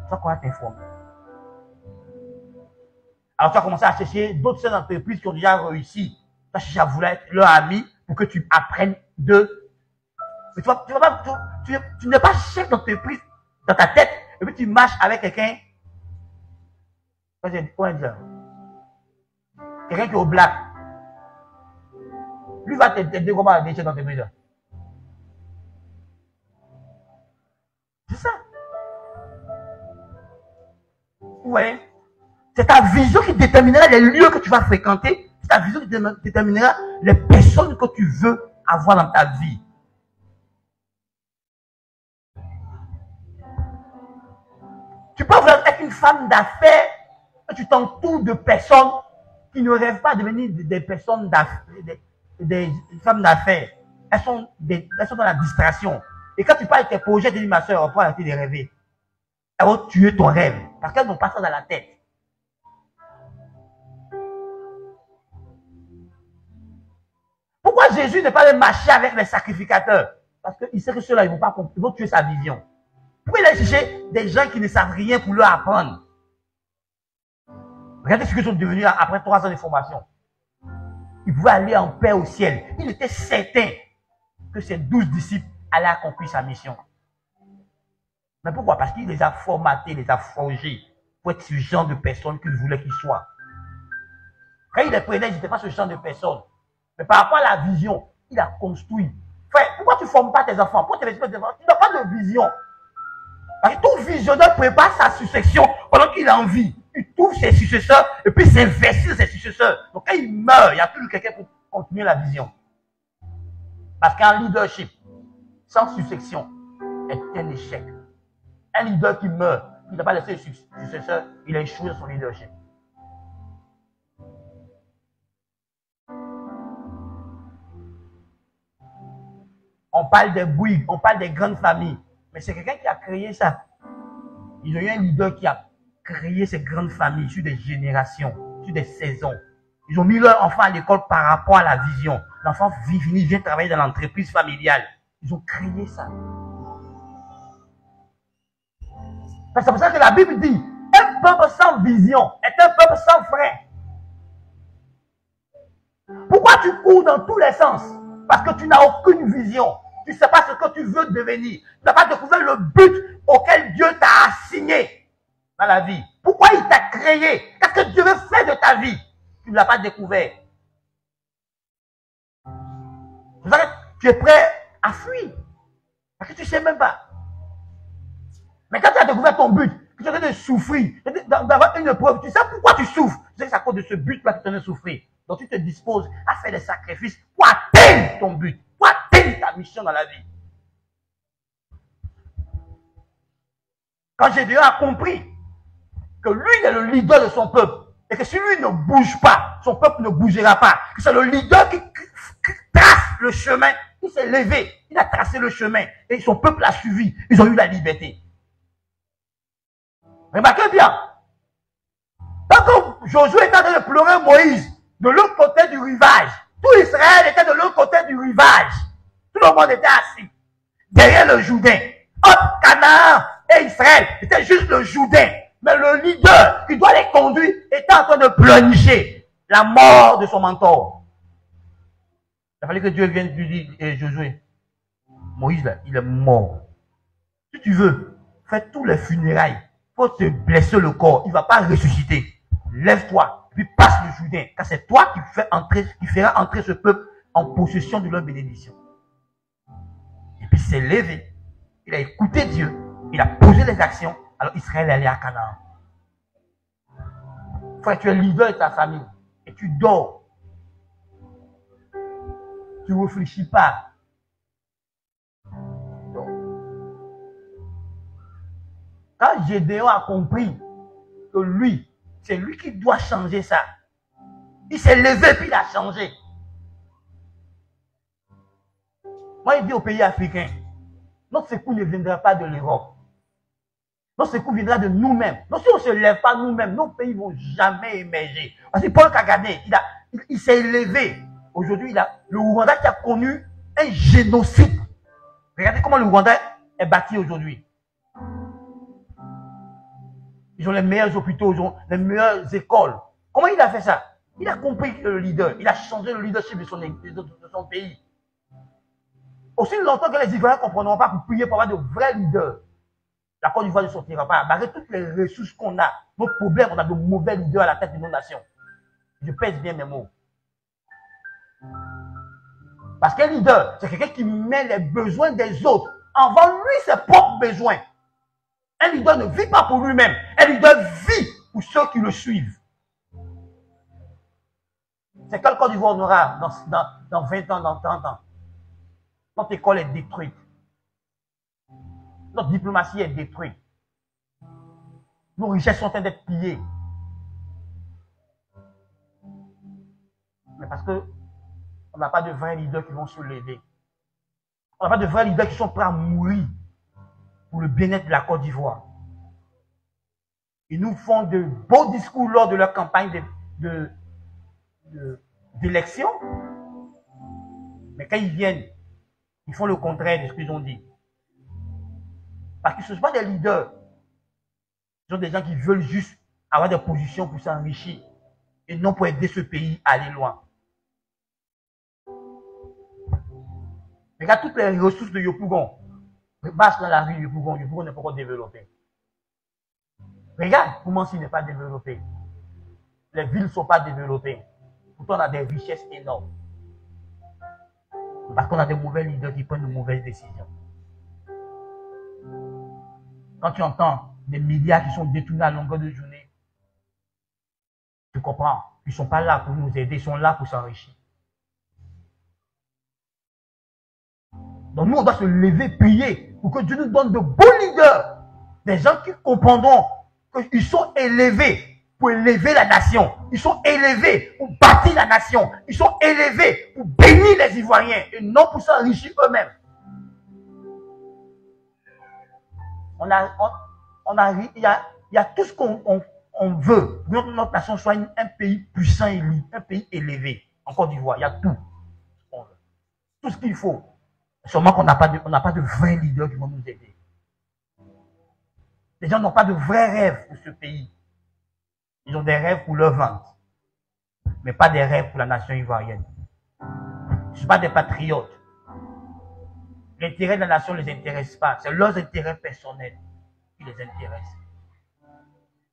Tu vas commencer à t'informer. Alors, tu vas commencer à chercher d'autres chefs d'entreprise qui ont déjà réussi. Tu vas chercher à vouloir être leur ami pour que tu apprennes d'eux. Mais tu n'es pas chef d'entreprise dans ta tête et puis tu marches avec quelqu'un. Quelqu'un qui est au black. Lui va t'aider comment à chef d'entreprise. C'est ça. Vous voyez? C'est ta vision qui déterminera les lieux que tu vas fréquenter. C'est ta vision qui déterminera les personnes que tu veux avoir dans ta vie. Tu peux être une femme d'affaires et tu t'entoures de personnes qui ne rêvent pas de devenir des personnes d'affaires, des femmes d'affaires. Elles sont dans la distraction. Et quand tu parles de tes projets, tu dis, ma soeur, on peut arrêter de rêver. Elles vont tuer ton rêve. Parce qu'elles n'ont pas ça dans la tête. Pourquoi Jésus n'est pas allé marcher avec les sacrificateurs? Parce qu'il sait que ceux-là, ils vont tuer sa vision. Pourquoi il a cherché des gens qui ne savent rien pour leur apprendre? Regardez ce qu'ils sont devenus après 3 ans de formation. Ils pouvaient aller en paix au ciel. Il était certain que ces 12 disciples allaient accomplir sa mission. Mais pourquoi? Parce qu'il les a formatés, les a forgés pour être ce genre de personnes qu'il voulait qu'ils soient. Quand il les prenait, ils n'étaient pas ce genre de personnes. Mais par rapport à la vision, il a construit. Frère, pourquoi tu ne formes pas tes enfants? Pourquoi tu n'as pas de vision? Parce que tout visionnaire prépare sa succession pendant qu'il a envie. Il trouve ses successeurs et puis s'investit dans ses successeurs. Donc quand il meurt, il n'y a plus quelqu'un pour continuer la vision. Parce qu'un leadership sans succession est un échec. Un leader qui meurt, il n'a pas laissé de successeur, il a échoué dans son leadership. On parle des Bouygues, on parle des grandes familles. Mais c'est quelqu'un qui a créé ça. Il y a eu un leader qui a créé ces grandes familles sur des générations, sur des saisons. Ils ont mis leur enfant à l'école par rapport à la vision. L'enfant vient travailler dans l'entreprise familiale. Ils ont créé ça. C'est pour ça que la Bible dit, un peuple sans vision est un peuple sans frein. Pourquoi tu cours dans tous les sens? Parce que tu n'as aucune vision. Tu ne sais pas ce que tu veux devenir. Tu n'as pas découvert le but auquel Dieu t'a assigné dans la vie. Pourquoi il t'a créé? Qu'est-ce que Dieu veut faire de ta vie? Tu ne l'as pas découvert. C'est pour ça que tu es prêt à fuir. Parce que tu ne sais même pas. Mais quand tu as découvert ton but, que tu es en train de souffrir, d'avoir une épreuve, tu sais pourquoi tu souffres. Tu sais que c'est à cause de ce but-là que tu es en train de souffrir. Donc tu te disposes à faire des sacrifices pour atteindre ton but, pour atteindre ta mission dans la vie. Quand Gédéon a compris que lui il est le leader de son peuple, et que si lui ne bouge pas, son peuple ne bougera pas, que c'est le leader qui trace le chemin, il s'est levé, il a tracé le chemin, et son peuple l'a suivi, ils ont eu la liberté. Remarquez bien, tant que Josué était en train de pleurer Moïse, de l'autre côté du rivage, tout Israël était de l'autre côté du rivage, tout le monde était assis, derrière le Jourdain, entre Canaan et Israël, c'était juste le Jourdain, mais le leader qui doit les conduire était en train de pleurnicher la mort de son mentor. Il a fallu que Dieu vienne lui dire, Josué, Moïse là, il est mort. Si tu veux, fais tous les funérailles. Il faut te blesser le corps. Il ne va pas ressusciter. Lève-toi. Puis passe le Jourdain. Car c'est toi qui feras entrer ce peuple en possession de leur bénédiction. Et puis il s'est levé. Il a écouté Dieu. Il a posé les actions. Alors Israël est allé à Canaan. Frère, tu es leader de ta famille. Et tu dors. Tu ne réfléchis pas. Quand Gédéon a compris que lui, c'est lui qui doit changer ça, il s'est levé puis il a changé. Moi, il dit aux pays africains, notre secours ne viendra pas de l'Europe. Notre secours viendra de nous-mêmes. Donc, si on ne se lève pas nous-mêmes, nos pays ne vont jamais émerger. Parce que Paul Kagame, il s'est élevé. Aujourd'hui, le Rwanda qui a connu un génocide. Regardez comment le Rwanda est bâti aujourd'hui. Ils ont les meilleurs hôpitaux, ils ont les meilleures écoles. Comment il a fait ça? Il a compris que le leader, il a changé le leadership de son pays. Aussi longtemps que les Ivoiriens ne comprendront pas pour prier pour avoir de vrais leaders, la Côte d'Ivoire ne sortira pas. Malgré toutes les ressources qu'on a, nos problèmes, on a de mauvais leaders à la tête de nos nations. Je pèse bien mes mots. Parce qu'un leader, c'est quelqu'un qui met les besoins des autres avant lui ses propres besoins. Un leader ne vit pas pour lui-même. Un leader vit pour ceux qui le suivent. C'est quelle Côte d'Ivoire on aura dans 20 ans, dans 30 ans? Notre école est détruite. Notre diplomatie est détruite. Nos richesses sont en train d'être pillées. Mais parce que on n'a pas de vrais leaders qui vont se lever. On n'a pas de vrais leaders qui sont prêts à mourir pour le bien-être de la Côte d'Ivoire. Ils nous font de beaux discours lors de leur campagne d'élection. Mais quand ils viennent, ils font le contraire de ce qu'ils ont dit. Parce qu'ils ne sont pas des leaders. Ce sont des gens qui veulent juste avoir des positions pour s'enrichir et non pour aider ce pays à aller loin. Regarde toutes les ressources de Yopougon. Marche dans la rue Yopougon. Yopougon n'est pas encore développé. Regarde comment s'il n'est pas développé. Les villes ne sont pas développées. Pourtant, on a des richesses énormes. Parce qu'on a des mauvais leaders qui prennent de mauvaises décisions. Quand tu entends des milliards qui sont détournés à longueur de journée, tu comprends. Ils ne sont pas là pour nous aider, ils sont là pour s'enrichir. Donc nous, on doit se lever, prier pour que Dieu nous donne de beaux leaders. Des gens qui comprendront qu'ils sont élevés pour élever la nation. Ils sont élevés pour bâtir la nation. Ils sont élevés pour bénir les Ivoiriens et non pour s'enrichir eux-mêmes. Il y a tout ce qu'on on veut que notre nation soit un pays puissant et libre, un pays élevé. En Côte d'Ivoire, il y a tout. Tout ce qu'il faut. Seulement qu'on n'a pas de vrais leaders qui vont nous aider. Les gens n'ont pas de vrais rêves pour ce pays. Ils ont des rêves pour leur vente, mais pas des rêves pour la nation ivoirienne. Ce ne sont pas des patriotes. L'intérêt de la nation ne les intéresse pas. C'est leurs intérêts personnels qui les intéressent.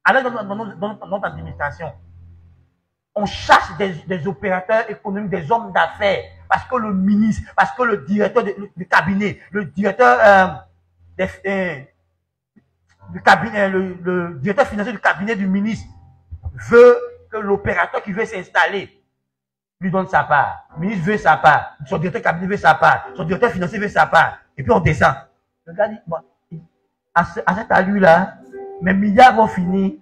Alors, dans notre administration, on cherche des opérateurs économiques, des hommes d'affaires, parce que le ministre, parce que le directeur du cabinet, le directeur du cabinet, le directeur financier du cabinet du ministre veut que l'opérateur qui veut s'installer lui donne sa part. Le ministre veut sa part. Son directeur cabinet veut sa part. Son directeur financier veut sa part. Et puis on descend. Le gars dit, bon, à cette allure-là, mes milliards vont finir.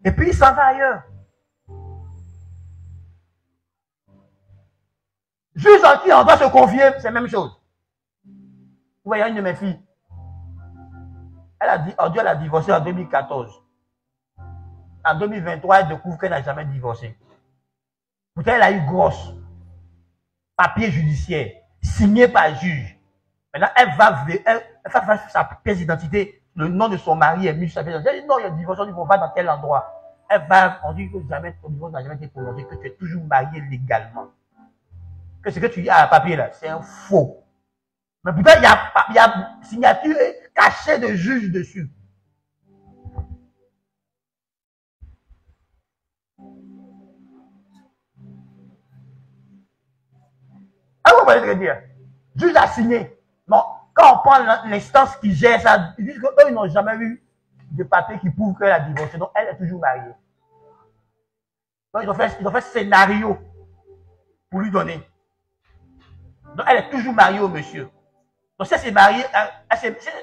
Et puis il s'en va ailleurs. Juste en qui on doit se confier, c'est la même chose. Vous voyez, une de mes filles, elle a divorcé en 2014. En 2023, elle découvre qu'elle n'a jamais divorcé. Pourtant, elle a eu grosse. Papier judiciaire, signé par juge. Maintenant, elle va faire sa pièce d'identité. Le nom de son mari est mis sur sa pièce d'identité. Elle dit non, il y a divorcé, on va dans tel endroit. On dit que ton divorce n'a jamais été prolongé, que tu es toujours marié légalement. Que ce que tu dis à papier là, c'est un faux. Mais pourtant, il y a signature cachée de juge dessus. Ah, vous voyez ce que je veux dire? Juge a signé. Non, quand on prend l'instance qui gère ça, ils disent qu'eux, ils n'ont jamais eu de papier qui prouve qu'elle a divorcé. Donc, elle est toujours mariée. Donc, ils ont fait scénario pour lui donner. Donc, elle est toujours mariée au monsieur. Donc, si elle s'est mariée, elle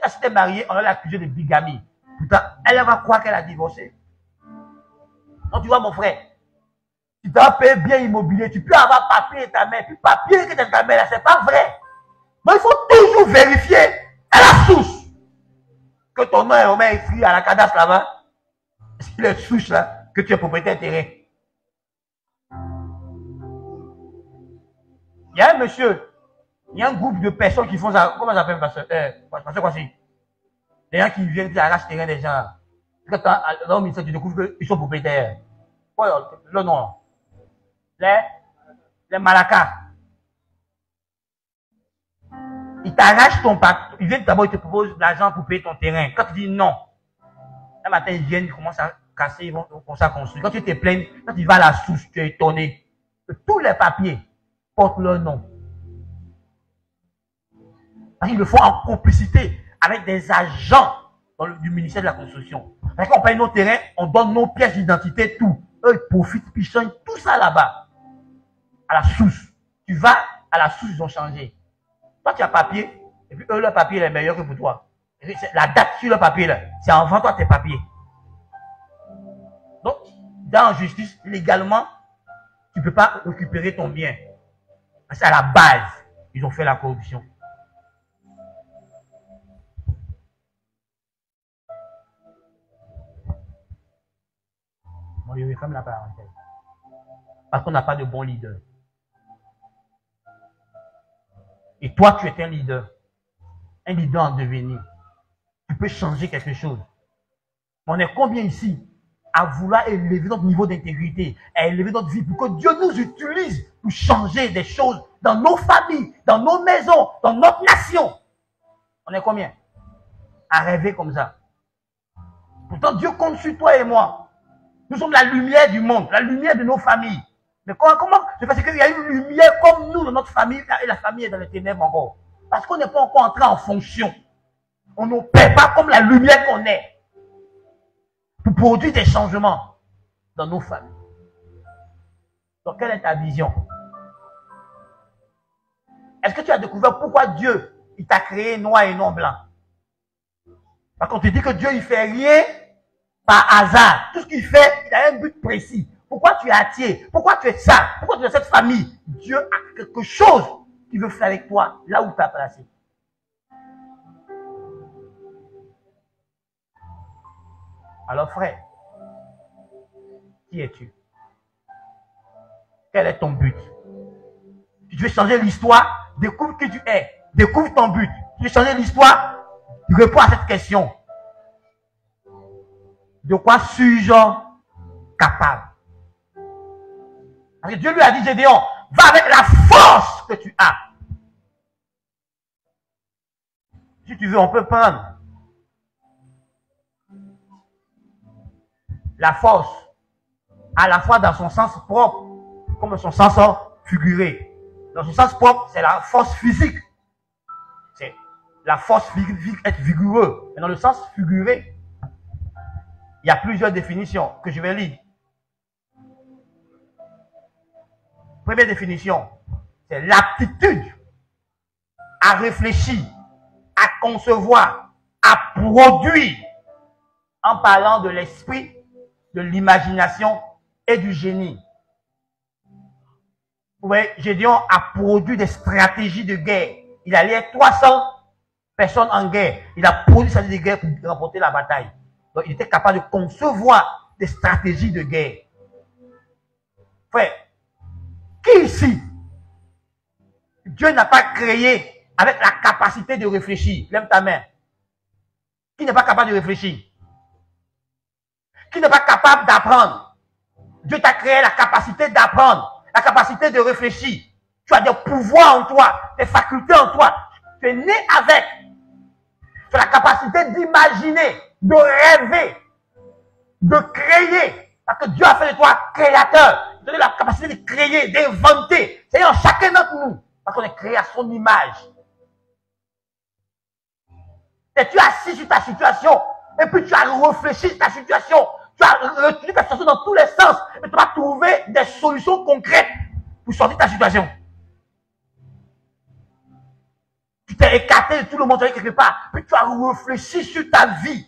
s'était mariée, on l'a accusée de bigamie. Pourtant, elle va croire qu'elle a divorcé. Donc, tu vois, mon frère, tu dois payer bien immobilier, tu peux avoir papier de ta mère, puis papier que de ta mère, là, c'est pas vrai. Donc, il faut toujours vérifier à la source que ton nom est vraiment écrit à la cadastre là-bas. Est-ce qu'il est souche là, que tu es propriétaire terrain. Il y a un monsieur, il y a un groupe de personnes qui font ça. Comment ça s'appelle, pasteur? Pasteur quoi c'est? Des gens qui viennent, qui arrachent terrain des gens. Quand dans le ministère, tu découvres qu'ils sont propriétaires. Ouais, le nom. Les malacas. Ils t'arrachent ton pacte. Ils viennent d'abord, ils te proposent de l'argent pour payer ton terrain. Quand tu dis non, un matin, ils viennent, ils commencent à casser, ils vont commencer à construire. Quand tu te plains, quand tu vas à la source, tu es étonné. Tous les papiers portent leur nom. Ils le font en complicité avec des agents du ministère de la Construction. Quand on paye nos terrains, on donne nos pièces d'identité, tout. Eux, ils profitent, puis ils changent tout ça là-bas. À la source. Tu vas à la source, ils ont changé. Toi, tu as papier, et puis eux, leur papier est meilleur que pour toi. La date sur le papier, là, c'est avant toi tes papiers. Donc, dans la justice, légalement, tu ne peux pas récupérer ton bien. C'est à la base, ils ont fait la corruption. Moi, je vais fermer la parenthèse. Parce qu'on n'a pas de bon leader. Et toi, tu es un leader en devenir. Tu peux changer quelque chose. On est combien ici à vouloir élever notre niveau d'intégrité, à élever notre vie pour que Dieu nous utilise pour changer des choses dans nos familles, dans nos maisons, dans notre nation. On est combien à rêver comme ça? Pourtant, Dieu compte sur toi et moi. Nous sommes la lumière du monde, la lumière de nos familles. Mais comment? C'est parce qu'il y a une lumière comme nous dans notre famille et la famille est dans les ténèbres encore. Parce qu'on n'est pas encore entré en fonction. On n'opère pas comme la lumière qu'on est pour produire des changements dans nos familles. Donc, quelle est ta vision? Est-ce que tu as découvert pourquoi Dieu il t'a créé noir et non blanc? Parce qu'on te dit que Dieu il fait rien par hasard. Tout ce qu'il fait, il a un but précis. Pourquoi tu es attiré? Pourquoi tu es ça? Pourquoi tu es dans cette famille? Dieu a quelque chose qu'il veut faire avec toi, là où tu as placé. Alors frère, Qui es-tu? Quel est ton but? Tu veux changer l'histoire? Découvre qui tu es. Découvre ton but. Tu veux changer l'histoire? Réponds à cette question. De quoi suis-je capable? Parce que Dieu lui a dit, Gédéon, va avec la force que tu as. Si tu veux, on peut prendre la force à la fois dans son sens propre comme dans son sens figuré. Dans son sens propre, c'est la force physique. C'est la force physique, être vigoureux. Mais dans le sens figuré, il y a plusieurs définitions que je vais lire. Première définition, c'est l'aptitude à réfléchir, à concevoir, à produire, en parlant de l'esprit, de l'imagination et du génie. Vous voyez, Gédéon a produit des stratégies de guerre. Il a lié 300 personnes en guerre. Il a produit des stratégies de guerre pour remporter la bataille. Donc, il était capable de concevoir des stratégies de guerre. Frère, qui ici, Dieu n'a pas créé avec la capacité de réfléchir? Lève ta main. Qui n'est pas capable de réfléchir? Qui n'est pas capable d'apprendre? Dieu t'a créé la capacité d'apprendre, la capacité de réfléchir. Tu as des pouvoirs en toi, des facultés en toi. Tu es né avec. Tu as la capacité d'imaginer, de rêver, de créer. Parce que Dieu a fait de toi créateur. Tu as la capacité de créer, d'inventer. C'est en chacun d'entre nous. Parce qu'on est créé à son image. Et tu es assis sur ta situation. Et puis tu as réfléchi sur ta situation. Tu as retenu ta situation dans tous les sens. Et tu vas trouver des solutions concrètes pour sortir de ta situation. Tu t'es écarté de tout le monde, tu es quelque part. Puis tu as réfléchi sur ta vie.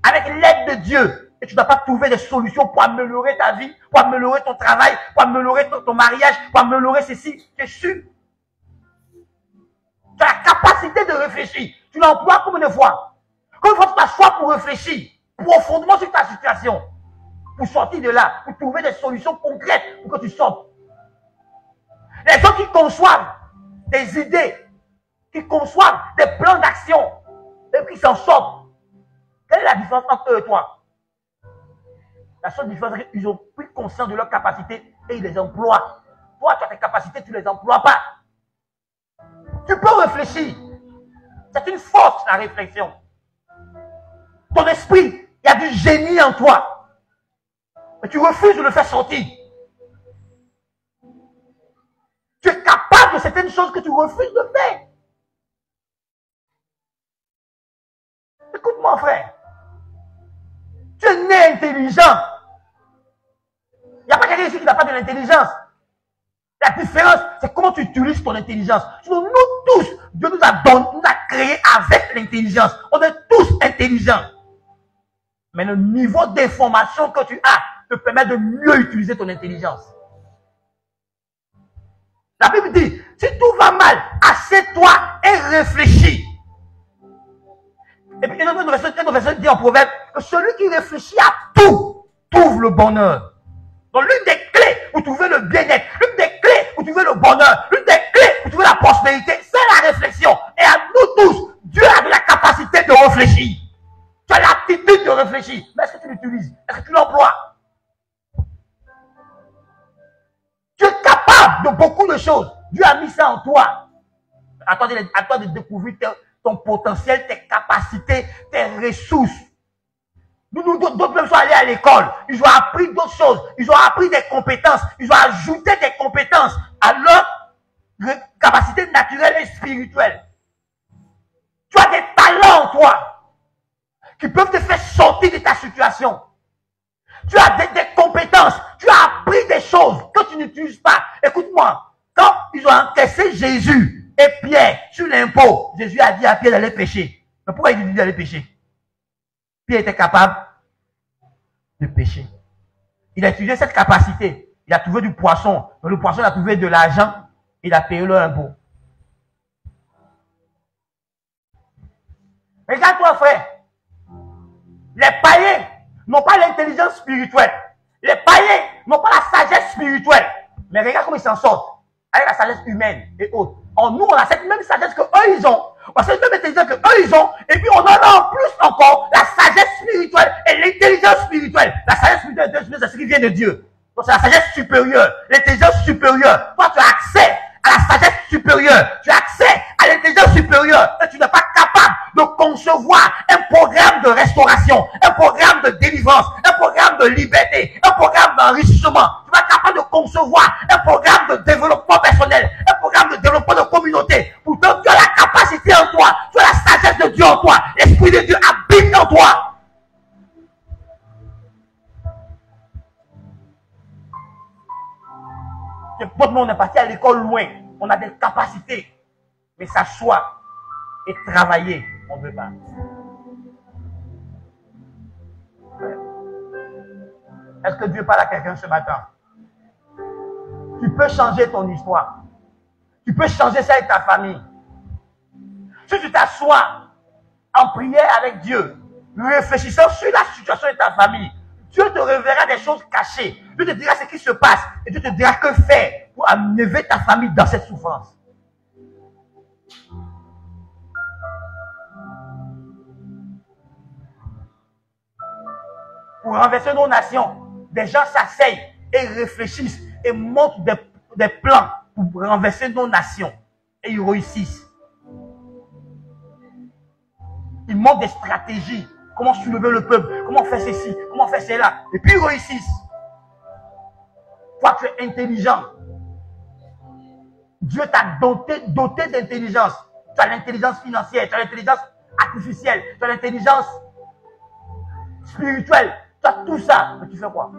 Avec l'aide de Dieu. Et tu ne dois pas trouver des solutions pour améliorer ta vie, pour améliorer ton travail, pour améliorer ton mariage, pour améliorer ceci. Tu es sûr. Tu as la capacité de réfléchir. Tu l'emploies combien de fois? Combien de fois tu t'assois pour réfléchir profondément sur ta situation, pour sortir de là, pour trouver des solutions concrètes pour que tu sortes. Les gens qui conçoivent des idées, qui conçoivent des plans d'action, et qui s'en sortent. Quelle est la différence entre eux et toi? La seule différence, c'est qu'ils ont pris conscience de leurs capacités et ils les emploient. Toi, tu as tes capacités, tu ne les emploies pas. Tu peux réfléchir. C'est une force, la réflexion. Ton esprit, il y a du génie en toi. Mais tu refuses de le faire sortir. Tu es capable de certaines choses que tu refuses de faire. Écoute-moi, frère. Tu es né intelligent. Il n'y a pas quelqu'un ici qui n'a pas de l'intelligence. La différence, c'est comment tu utilises ton intelligence. Sinon, nous tous, Dieu nous a créés avec l'intelligence. On est tous intelligents. Mais le niveau d'information que tu as te permet de mieux utiliser ton intelligence. La Bible dit, si tout va mal, assieds-toi et réfléchis. Et puis, une autre version dit en proverbe que celui qui réfléchit à tout trouve le bonheur. Donc, l'une des clés pour trouver le bien-être, l'une des clés pour trouver le bonheur, l'une des clés pour trouver la prospérité, c'est la réflexion. Et à nous tous, Dieu a de la capacité de réfléchir. Tu as l'aptitude de réfléchir. Mais est-ce que tu l'utilises? Est-ce que tu l'emploies? Tu es capable de beaucoup de choses. Dieu a mis ça en toi. À toi de découvrir ton potentiel, tes capacités, tes ressources. D'autres même sont allés à l'école. Ils ont appris d'autres choses. Ils ont appris des compétences. Ils ont ajouté des compétences à leur capacité naturelle et spirituelle. Tu as des talents en toi qui peuvent te faire sortir de ta situation. Tu as des compétences. Tu as appris des choses que tu n'utilises pas. Écoute-moi. Quand ils ont encaissé Jésus et Pierre sur l'impôt, Jésus a dit à Pierre d'aller pêcher. Mais pourquoi il lui dit d'aller pêcher? Pierre était capable de pêcher. Il a utilisé cette capacité. Il a trouvé du poisson. Dans le poisson, il a trouvé de l'argent. Il a payé leur impôt. Regarde-toi, frère. Les païens n'ont pas l'intelligence spirituelle. Les païens n'ont pas la sagesse spirituelle. Mais regarde comment ils s'en sortent. Avec la sagesse humaine et autres. En nous, on a cette même sagesse que eux, ils ont. On a cette même intelligence que eux, ils ont. Et puis, on en a en plus encore la sagesse spirituelle et l'intelligence spirituelle. La sagesse spirituelle, c'est ce qui vient de Dieu. Donc, c'est la sagesse supérieure, l'intelligence supérieure. Toi, tu as accès à la sagesse supérieure. Tu as accès à l'intelligence supérieure. Et tu n'es pas capable de concevoir un programme de restauration, un programme de délivrance, un programme de liberté, un programme d'enrichissement. Tu n'es pas capable de concevoir un programme de développement personnel, un programme de développement de communauté. Pourtant, tu as la capacité en toi, tu as la sagesse de Dieu en toi, l'Esprit de Dieu habite en toi. Votre monde est parti à l'école loin. On a des capacités. Mais s'asseoir et travailler, on ne veut pas. Est-ce que Dieu parle à quelqu'un ce matin? Tu peux changer ton histoire. Tu peux changer ça avec ta famille. Si tu t'assois en prière avec Dieu, réfléchissant sur la situation de ta famille, Dieu te révélera des choses cachées. Dieu te dira ce qui se passe. Et Dieu te dira que faire pour enlever ta famille dans cette souffrance. Pour renverser nos nations, des gens s'asseyent et réfléchissent et montrent des plans pour renverser nos nations. Et ils réussissent. Ils montrent des stratégies. Comment soulever le peuple, comment faire ceci, comment faire cela. Et puis ils réussissent. Toi, tu es intelligent. Dieu t'a doté d'intelligence. Tu as l'intelligence financière, tu as l'intelligence artificielle, tu as l'intelligence spirituelle. Tu as tout ça. Mais tu fais quoi?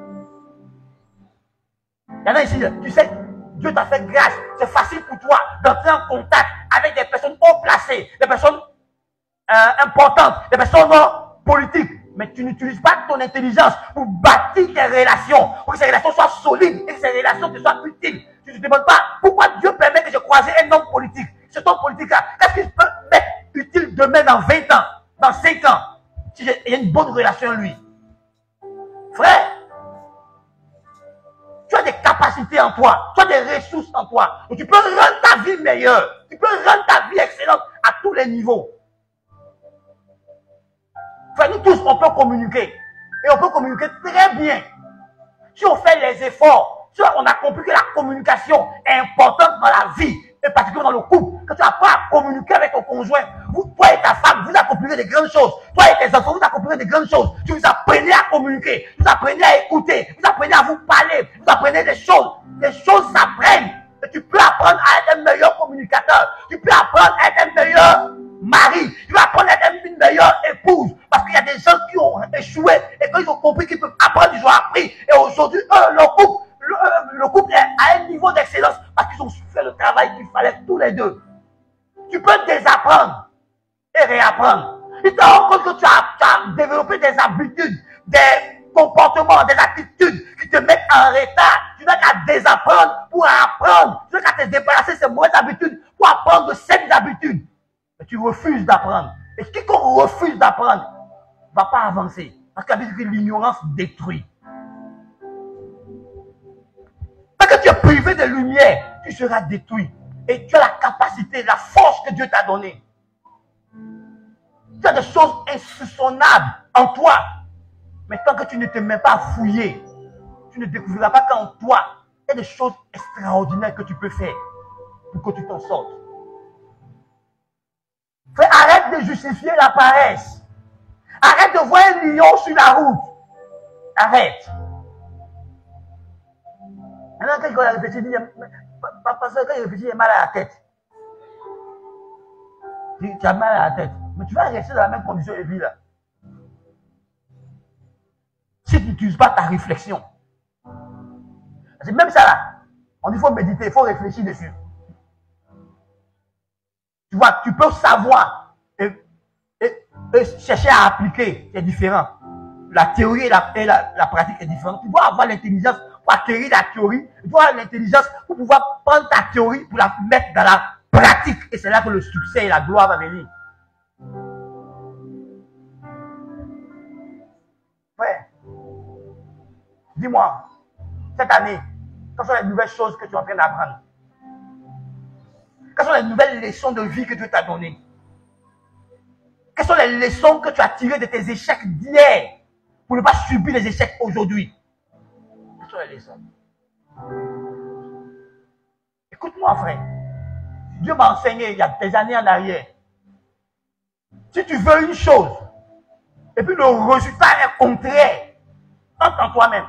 Il y en a ici, tu sais, Dieu t'a fait grâce. C'est facile pour toi d'entrer en contact avec des personnes haut placées, des personnes importantes, des personnes politiques. Mais tu n'utilises pas ton intelligence pour bâtir tes relations, pour que ces relations soient solides et que ces relations te soient utiles. Tu ne te demandes pas pourquoi Dieu permet que je croise un homme politique. Cet homme politique-là, qu'est-ce qu'il peut m'être utile demain dans 20 ans, dans 5 ans, si il y a une bonne relation avec lui? Frère, tu as des capacités en toi, tu as des ressources en toi. Donc tu peux rendre ta vie meilleure, tu peux rendre ta vie excellente à tous les niveaux. Frère, nous tous, on peut communiquer. Et on peut communiquer très bien. Si on fait les efforts, si on a compris que la communication est importante dans la vie, et particulièrement dans le couple, que tu n'as pas à communiquer avec ton conjoint, toi et ta femme, vous accomplirez des grandes choses. Toi et tes enfants, vous accomplirez des grandes choses. Si vous apprenez à communiquer, vous apprenez à écouter, vous apprenez à vous parler, vous apprenez des choses. Les choses s'apprennent. Et tu peux apprendre à être un meilleur communicateur. Tu peux apprendre à être un meilleur mari. Tu peux apprendre à être une meilleure épouse. Parce qu'il y a des gens qui ont échoué et quand ils ont compris qu'ils peuvent apprendre, ils ont appris. Et aujourd'hui, le couple est à un niveau d'excellence parce qu'ils ont fait le travail qu'il fallait tous les deux. Tu peux désapprendre et réapprendre. Tu te rends compte que tu as développé des habitudes, des comportements, des attitudes qui te mettent en retard. Tu n'as qu'à désapprendre pour apprendre. Tu n'as qu'à te débarrasser de ces mauvaises habitudes pour apprendre de saines habitudes. Mais tu refuses d'apprendre. Et quiconque refuse d'apprendre ne va pas avancer. Parce que l'ignorance détruit. Parce que tu es privé de lumière, tu seras détruit. Et tu as la capacité, la force que Dieu t'a donnée. Tu as des choses insoupçonnables en toi. Mais tant que tu ne te mets pas à fouiller, tu ne découvriras pas qu'en toi, il y a des choses extraordinaires que tu peux faire pour que tu t'en sortes. Arrête de justifier la paresse. Arrête de voir un lion sur la route. Arrête. Maintenant, quand il a réfléchi, il dit, parce que quand il réfléchit, il a mal à la tête. Tu as mal à la tête. Mais tu vas rester dans la même condition de vie là. Si tu n'utilises pas ta réflexion. C'est même ça là. On dit qu'il faut méditer, il faut réfléchir dessus. Tu vois, tu peux savoir et chercher à appliquer, c'est différent. La théorie et la pratique est différente. Tu dois avoir l'intelligence pour acquérir la théorie. Tu dois avoir l'intelligence pour pouvoir prendre ta théorie pour la mettre dans la pratique. Et c'est là que le succès et la gloire va venir. Ouais. Dis-moi, cette année, quelles sont les nouvelles choses que tu es en train d'apprendre? Quelles sont les nouvelles leçons de vie que Dieu t'a données? Quelles sont les leçons que tu as tirées de tes échecs d'hier pour ne pas subir les échecs aujourd'hui? Quelles sont les leçons? Écoute-moi, frère. Dieu m'a enseigné il y a des années en arrière. Si tu veux une chose, et puis le résultat est contraire, entre en toi-même.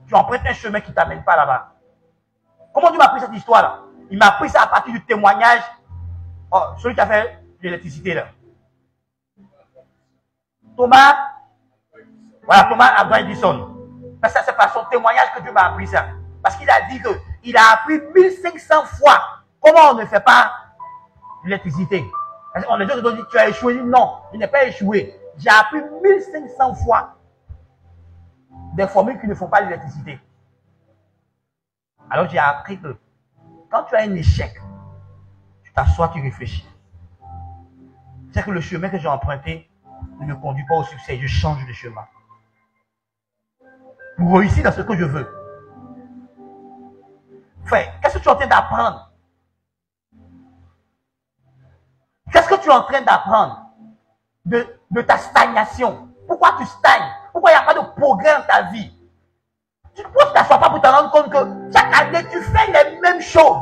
Tu empruntes un chemin qui ne t'amène pas là-bas. Comment Dieu m'a appris cette histoire-là? Il m'a appris ça à partir du témoignage. Oh, celui qui a fait l'électricité là. Thomas. Voilà, Thomas Alva Edison. Parce que c'est par son témoignage que Dieu m'a appris ça. Parce qu'il a dit qu'il a appris 1500 fois comment on ne fait pas l'électricité. On a dit, tu as échoué. Non, il n'est pas échoué. J'ai appris 1500 fois des formules qui ne font pas l'électricité. Alors j'ai appris que quand tu as un échec, tu t'assois, tu réfléchis. C'est que le chemin que j'ai emprunté ne me conduit pas au succès. Je change de chemin. Pour réussir dans ce que je veux. Frère, qu'est-ce que tu es en train d'apprendre? Qu'est-ce que tu es en train d'apprendre de ta stagnation? Pourquoi tu stagnes? Pourquoi il n'y a pas de progrès dans ta vie? Pourquoi tu ne t'assois pas pour te rendre compte que chaque année, tu fais les mêmes choses?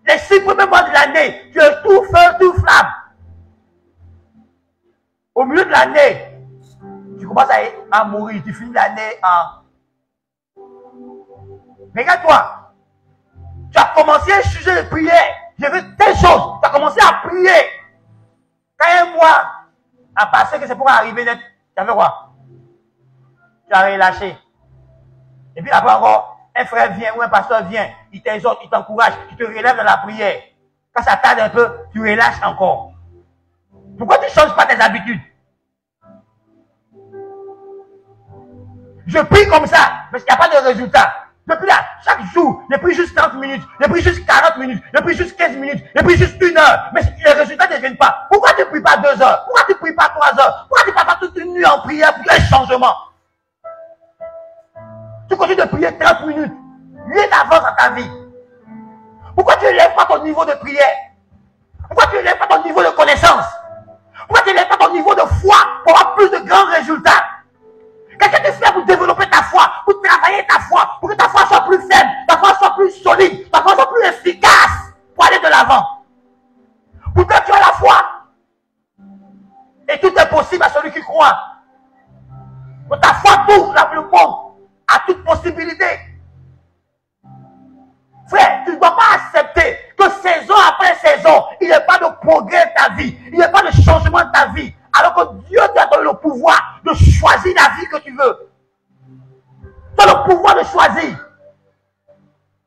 Les 6 premiers mois de l'année, tu es tout feu, tout flamme. Au milieu de l'année, tu commences à mourir. Tu finis l'année en... Regarde-toi. Tu as commencé un sujet de prière. Je veux telle chose. Tu as commencé à prier. Quand un mois a passé, que c'est pour arriver net, tu as fait quoi? Tu as relâché. Et puis après encore, un frère vient ou un pasteur vient, il t'exhorte, il t'encourage, tu te relèves dans la prière. Quand ça tarde un peu, tu relâches encore. Pourquoi tu ne changes pas tes habitudes? Je prie comme ça, parce qu'il n'y a pas de résultat. Depuis là, chaque jour, je prie juste 30 minutes, je prie juste 40 minutes, je prie juste 15 minutes, je prie juste 1 heure. Mais les résultats ne viennent pas. Pourquoi tu ne pries pas 2 heures? Pourquoi tu ne pries pas 3 heures? Pourquoi tu ne pries pas toute une nuit en prière pour un changement? Tu continues de prier 30 minutes. Rien n'avance dans ta vie. Pourquoi tu ne lèves pas ton niveau de prière? Pourquoi tu ne lèves pas ton niveau de connaissance? Pourquoi tu ne lèves pas ton niveau de foi pour avoir plus de grands résultats? Qu'est-ce que tu fais pour développer ta foi, pour travailler ta foi, pour que ta foi soit plus faible, ta foi soit plus solide, ta foi soit plus efficace pour aller de l'avant? Pour que tu as la foi. Et tout est possible à celui qui croit. Que ta foi t'ouvre le monde à toute possibilité. Frère, tu ne dois pas accepter que saison après saison, il n'y ait pas de progrès dans ta vie, il n'y ait pas de changement dans ta vie, alors que Dieu t'a donné le pouvoir de choisir la vie que tu veux. Tu as le pouvoir de choisir.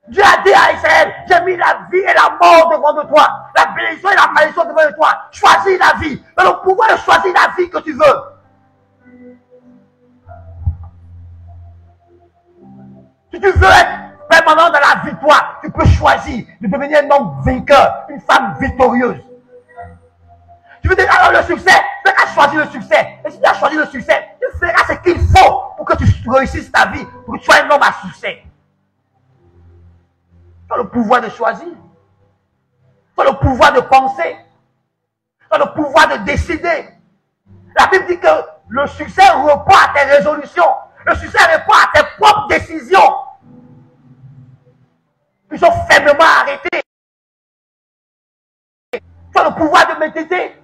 Dieu a dit à Israël, j'ai mis la vie et la mort devant de toi, la bénédiction et la malédiction devant de toi. Choisis la vie. Tu as le pouvoir de choisir la vie que tu veux. Si tu veux être permanent dans la victoire, tu peux choisir de devenir un homme vainqueur, une femme victorieuse. Tu veux dire, alors le succès, tu as choisi le succès. Et si tu as choisi le succès, tu feras ce qu'il faut pour que tu réussisses ta vie, pour que tu sois un homme à succès. Tu as le pouvoir de choisir. Tu as le pouvoir de penser. Tu as le pouvoir de décider. La Bible dit que le succès répond à tes résolutions. Le succès répond à tes propres décisions. Ils sont fermement arrêtés. Tu as le pouvoir de méditer.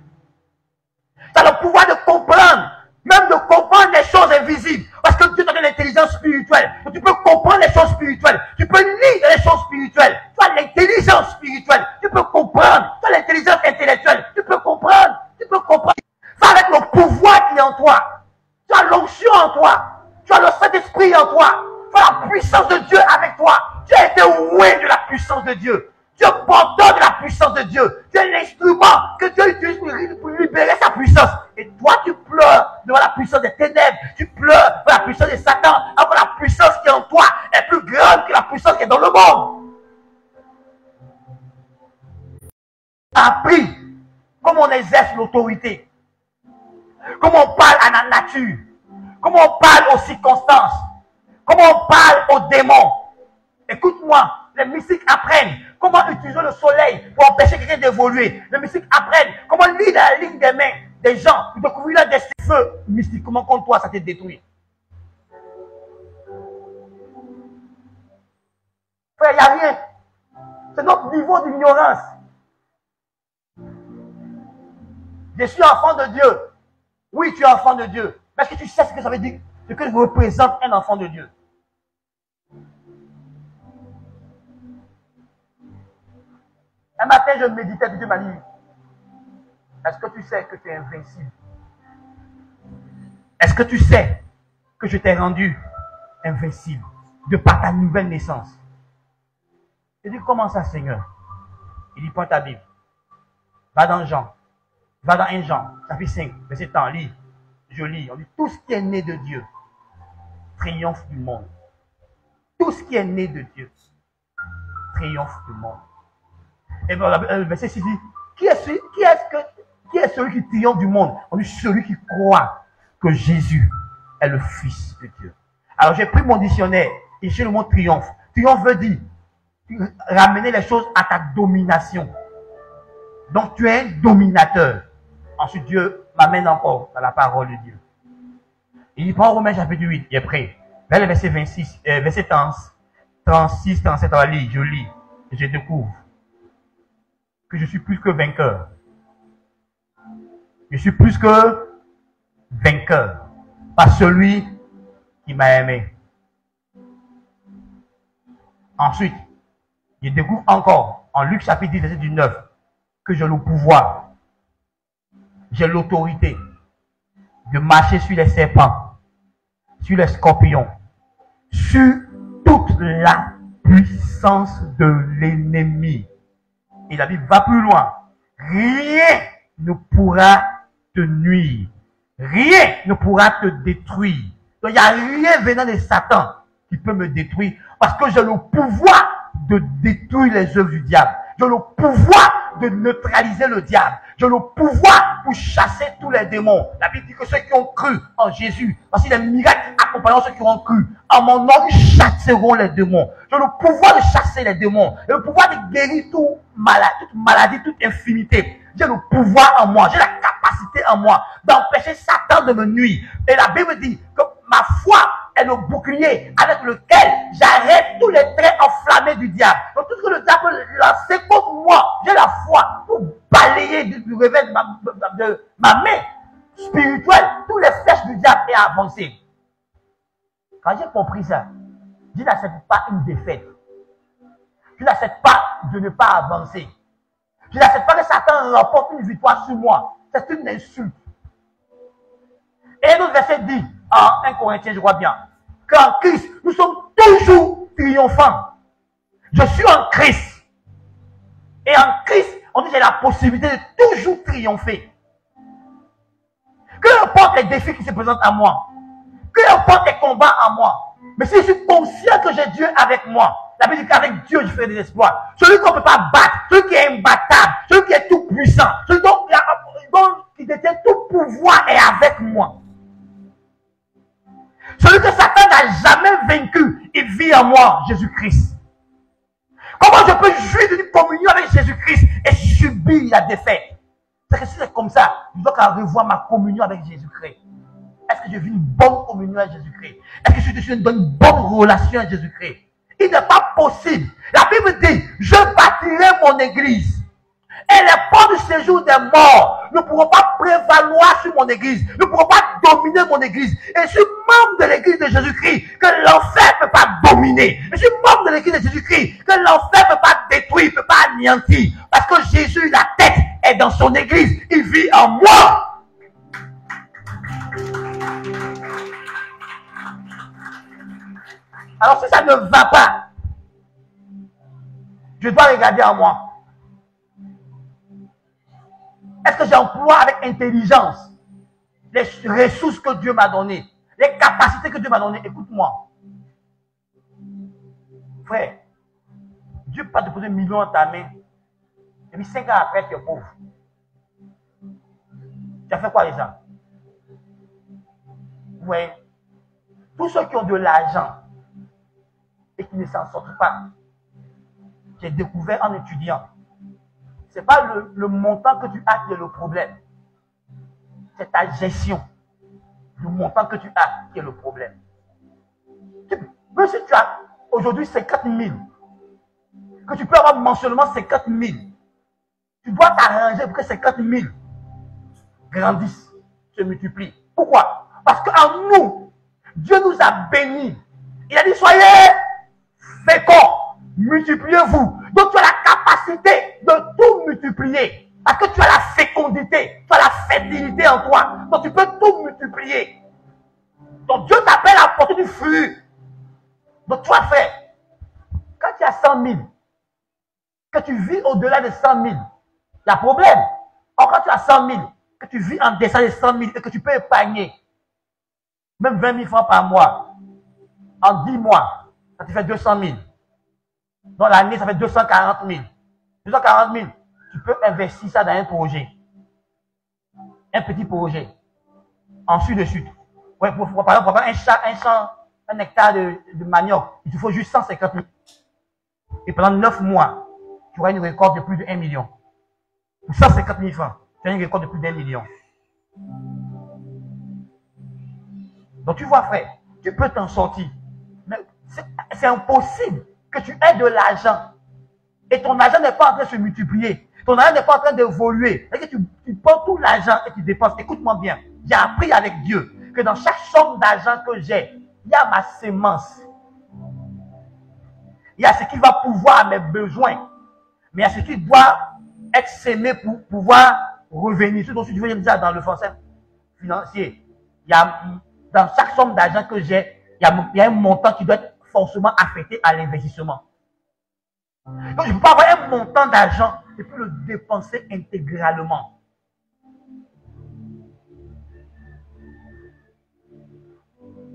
Tu as le pouvoir de comprendre. Même de comprendre les choses invisibles. Parce que Dieu te donne l'intelligence spirituelle. Tu peux comprendre les choses spirituelles. Tu peux lire les choses spirituelles. Tu as l'intelligence spirituelle. Tu peux comprendre. Tu as l'intelligence intellectuelle. Tu peux comprendre. Tu peux comprendre. Va avec le pouvoir qui est en toi. Tu as l'onction en toi. Tu as le Saint-Esprit en toi. Tu as la puissance de Dieu avec toi. Tu as été oué de la puissance de Dieu. Tu es porteur de la puissance de Dieu. Tu es l'instrument que Dieu utilise pour libérer sa puissance. Et toi, tu pleures devant la puissance des ténèbres. Tu pleures devant la puissance de Satan. Alors que la puissance qui est en toi est plus grande que la puissance qui est dans le monde. Appris comment on exerce l'autorité. Comment on parle à la nature. comment on parle aux circonstances, comment on parle aux démons. Écoute-moi, les mystiques apprennent comment utiliser le soleil pour empêcher quelqu'un d'évoluer. Les mystiques apprennent comment lire la ligne des mains des gens pour découvrir leur destin. Feu mystiquement contre toi, ça te détruit. Frère, il n'y a rien. C'est notre niveau d'ignorance. Je suis enfant de Dieu. Oui, tu es enfant de Dieu. Mais est-ce que tu sais ce que ça veut dire? Ce que représente un enfant de Dieu? Un matin, je méditais, puis Dieu m'a dit, est-ce que tu sais que tu es invincible? Est-ce que tu sais que je t'ai rendu invincible de par ta nouvelle naissance? Je dis, comment ça, Seigneur? Il dit, prends ta Bible. Va dans Jean. Va dans 1 Jean, chapitre 5, verset 1, lis. Je lis. On dit, tout ce qui est né de Dieu triomphe du monde. Tout ce qui est né de Dieu triomphe du monde. Et bien, le verset 6 dit, qui est celui qui triomphe du monde? On dit, celui qui croit que Jésus est le Fils de Dieu. Alors, j'ai pris mon dictionnaire et j'ai le mot triomphe. Triomphe veut dire ramener les choses à ta domination. Donc, tu es un dominateur. Ensuite, Dieu m'amène encore dans la parole de Dieu. Il prend Romains chapitre 8, il est prêt. Vers le verset 26, verset 36, 37, on va lire, je lis, et je découvre que je suis plus que vainqueur. Je suis plus que vainqueur par celui qui m'a aimé. Ensuite, je découvre encore en Luc chapitre 10, verset 9, que j'ai le pouvoir, j'ai l'autorité de marcher sur les serpents, sur les scorpions, sur toute la puissance de l'ennemi. Et la Bible va plus loin. Rien ne pourra te nuire. Rien ne pourra te détruire. Donc il n'y a rien venant de Satan qui peut me détruire parce que j'ai le pouvoir de détruire les œuvres du diable. J'ai le pouvoir de neutraliser le diable. J'ai le pouvoir pour chasser tous les démons. La Bible dit que ceux qui ont cru en Jésus, parce qu'il y a des miracles accompagnant ceux qui ont cru, en mon nom, ils chasseront les démons. J'ai le pouvoir de chasser les démons. J'ai le pouvoir de guérir toute maladie, toute infirmité. J'ai le pouvoir en moi. J'ai la capacité en moi d'empêcher Satan de me nuire. Et la Bible dit que ma foi est le bouclier avec lequel j'arrête tous les traits enflammés du diable. Donc tout ce que le diable peut lancer contre moi, j'ai la foi pour balayer du réveil de ma main spirituelle tous les flèches du diable et avancer. Quand j'ai compris ça, je n'accepte pas une défaite. Je n'accepte pas de ne pas avancer. Je n'accepte pas que Satan remporte une victoire sur moi. C'est une insulte. Et un autre verset dit, en 1 Corinthiens, je crois bien, qu'en Christ, nous sommes toujours triomphants. Je suis en Christ. Et en Christ, on dit que j'ai la possibilité de toujours triompher. Que importe les défis qui se présentent à moi, que importe les combats à moi, mais si je suis conscient que j'ai Dieu avec moi, la Bible dit qu'avec Dieu, je ferai des exploits. Celui qu'on ne peut pas battre, celui qui est imbattable, celui qui est tout puissant, celui qui détient tout pouvoir est avec moi. Celui que Satan n'a jamais vaincu, il vit en moi, Jésus-Christ. Comment je peux jouir d'une communion avec Jésus-Christ et subir la défaite? C'est que si c'est comme ça, je dois revoir ma communion avec Jésus-Christ. Est-ce que je vis une bonne communion avec Jésus-Christ? Est-ce que je suis dans une bonne relation avec Jésus-Christ? Il n'est pas possible. La Bible dit, je bâtirai mon église. Et les portes du séjour des morts ne pourront pas prévaloir sur mon église, ne pourront pas dominer mon église. Et je suis membre de l'église de Jésus-Christ, que l'enfer ne peut pas dominer. Je suis membre de l'église de Jésus-Christ, que l'enfer ne peut pas détruire, ne peut pas anéantir. Parce que Jésus, la tête, est dans son église. Il vit en moi. Alors si ça ne va pas, je dois regarder en moi. Est-ce que j'emploie avec intelligence les ressources que Dieu m'a données, les capacités que Dieu m'a données? Écoute-moi. Frère, Dieu ne peut pas te poser 1 million dans ta main. Et puis 5 ans après, tu es pauvre. Tu as fait quoi déjà? Vous voyez? Tous ceux qui ont de l'argent et qui ne s'en sortent pas, j'ai découvert en étudiant, ce n'est pas le montant que tu as qui est le problème. C'est ta gestion. Le montant que tu as qui est le problème. Même si tu as aujourd'hui 50 000, que tu peux avoir mensuellement 50 000, tu dois t'arranger pour que 50 000 grandissent, se multiplient. Pourquoi? Parce qu'en nous, Dieu nous a bénis. Il a dit, soyez féconds, multipliez-vous. Donc tu as la capacité de tout multiplier. Parce que tu as la fécondité, tu as la fertilité en toi. Donc tu peux tout multiplier. Donc Dieu t'appelle à porter du fruit. Donc toi, frère, quand tu as 100 000, que tu vis au-delà de 100 000, il y a problème. Or, quand tu as 100 000, que tu vis en descendant de 100 000 et que tu peux épargner même 20 000 francs par mois, en 10 mois, ça te fait 200 000. Dans l'année, ça fait 240 000. 240 000, tu peux investir ça dans un projet. Un petit projet. Ensuite de suite. Ouais, par exemple, pour avoir un hectare de manioc, il te faut juste 150 000. Et pendant 9 mois, tu auras une récolte de plus de 1 million. Pour 150 000 francs, tu as une récolte de plus d'1 million. Donc tu vois, frère, tu peux t'en sortir. Mais c'est impossible que tu aies de l'argent. Et ton argent n'est pas en train de se multiplier. Ton argent n'est pas en train d'évoluer. Et que tu prends tout l'argent et tu dépenses. Écoute-moi bien. J'ai appris avec Dieu que dans chaque somme d'argent que j'ai, il y a ma sémence. Il y a ce qui va pouvoir à mes besoins. Mais il y a ce qui doit être sémé pour pouvoir revenir. Ce dont tu veux dire dans le français financier. Il y a, dans chaque somme d'argent que j'ai, il y a un montant qui doit être forcément affecté à l'investissement. Donc je ne peux pas avoir un montant d'argent et puis le dépenser intégralement.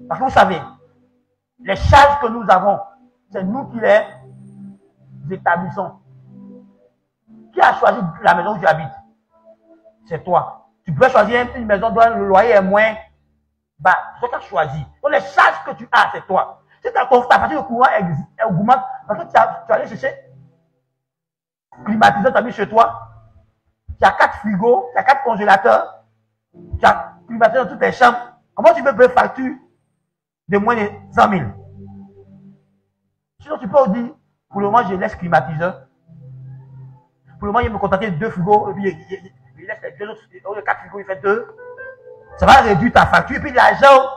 Parce que vous savez, les charges que nous avons, c'est nous qui les établissons. Qui a choisi la maison où tu habites? C'est toi. Tu peux choisir une maison dont le loyer est moins bas. C'est toi qui as choisi. Donc les charges que tu as, c'est toi. Si ta facture de courant augmente, parce que tu as allé chercher climatiseur, tu as mis chez toi, tu as 4 frigos, tu as 4 congélateurs, tu as climatisé dans toutes les chambres. Comment tu peux payer une facture de moins de 100 000? Sinon, tu peux dire, pour le moment, je laisse climatiseur. Pour le moment, il me contenter de 2 frigos, et puis il laisse les 2 autres, au lieu de 4 frigos, il fait 2. Ça va réduire ta facture. Et puis l'argent,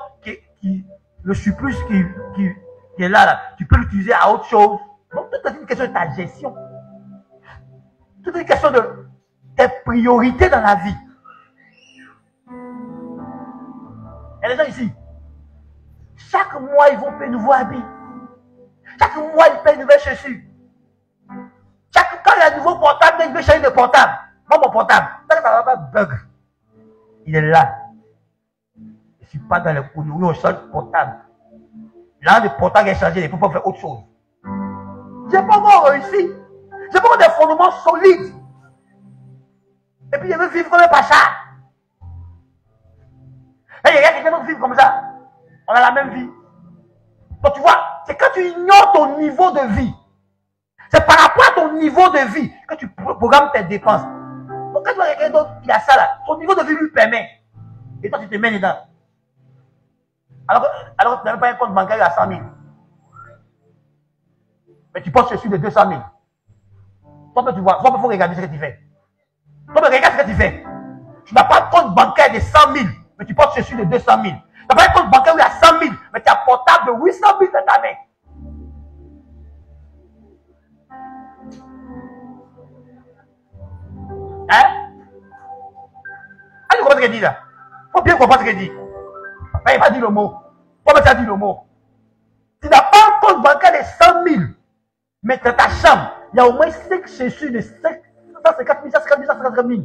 le surplus qui est là, tu peux l'utiliser à autre chose. Donc, tout est une question de ta gestion. Tout est une question de tes priorités dans la vie. Et les gens ici, chaque mois, ils vont payer un nouveau habit. Chaque mois, ils payent une nouvelle chaussure. Quand il y a un nouveau portable, ils veulent changer de portable. Moi, mon portable, ça ne va pas bug. Il est là. Je ne suis pas dans le couloir, on change de portable. Là, le portable est changé, il ne peut pas faire autre chose. Je n'ai pas encore réussi. J'ai pas des fondements solides. Et puis, je veux vivre comme un pacha. Et il y a quelqu'un qui vit comme ça. On a la même vie. Donc, tu vois, c'est quand tu ignores ton niveau de vie. C'est par rapport à ton niveau de vie que tu programmes tes dépenses. Donc, quand tu vois quelqu'un d'autre qui a ça là, son niveau de vie lui permet. Et toi, tu te mets dedans. Alors que tu n'as même pas un compte bancaire à 100 000. Mais tu penses que je suis de 200 000. Toi, tu vois, toi, il faut regarder ce que tu fais. Toi, regarde ce que tu fais. Tu n'as pas un compte bancaire de 100 000, mais tu penses que je suis de 200 000. Tu n'as pas un compte bancaire où il y a 100 000, mais tu as un portable de 800 000 dans ta main. Hein? Tu comprends ce qu'il dit là? Il faut bien comprendre ce qu'il dit. Mais il va dire le mot. Comment tu as dit le mot? Tu n'as pas un compte bancaire de 100 000, mais dans ta chambre, il y a au moins 5 chaussures de 150 000, 150 000, 150 000.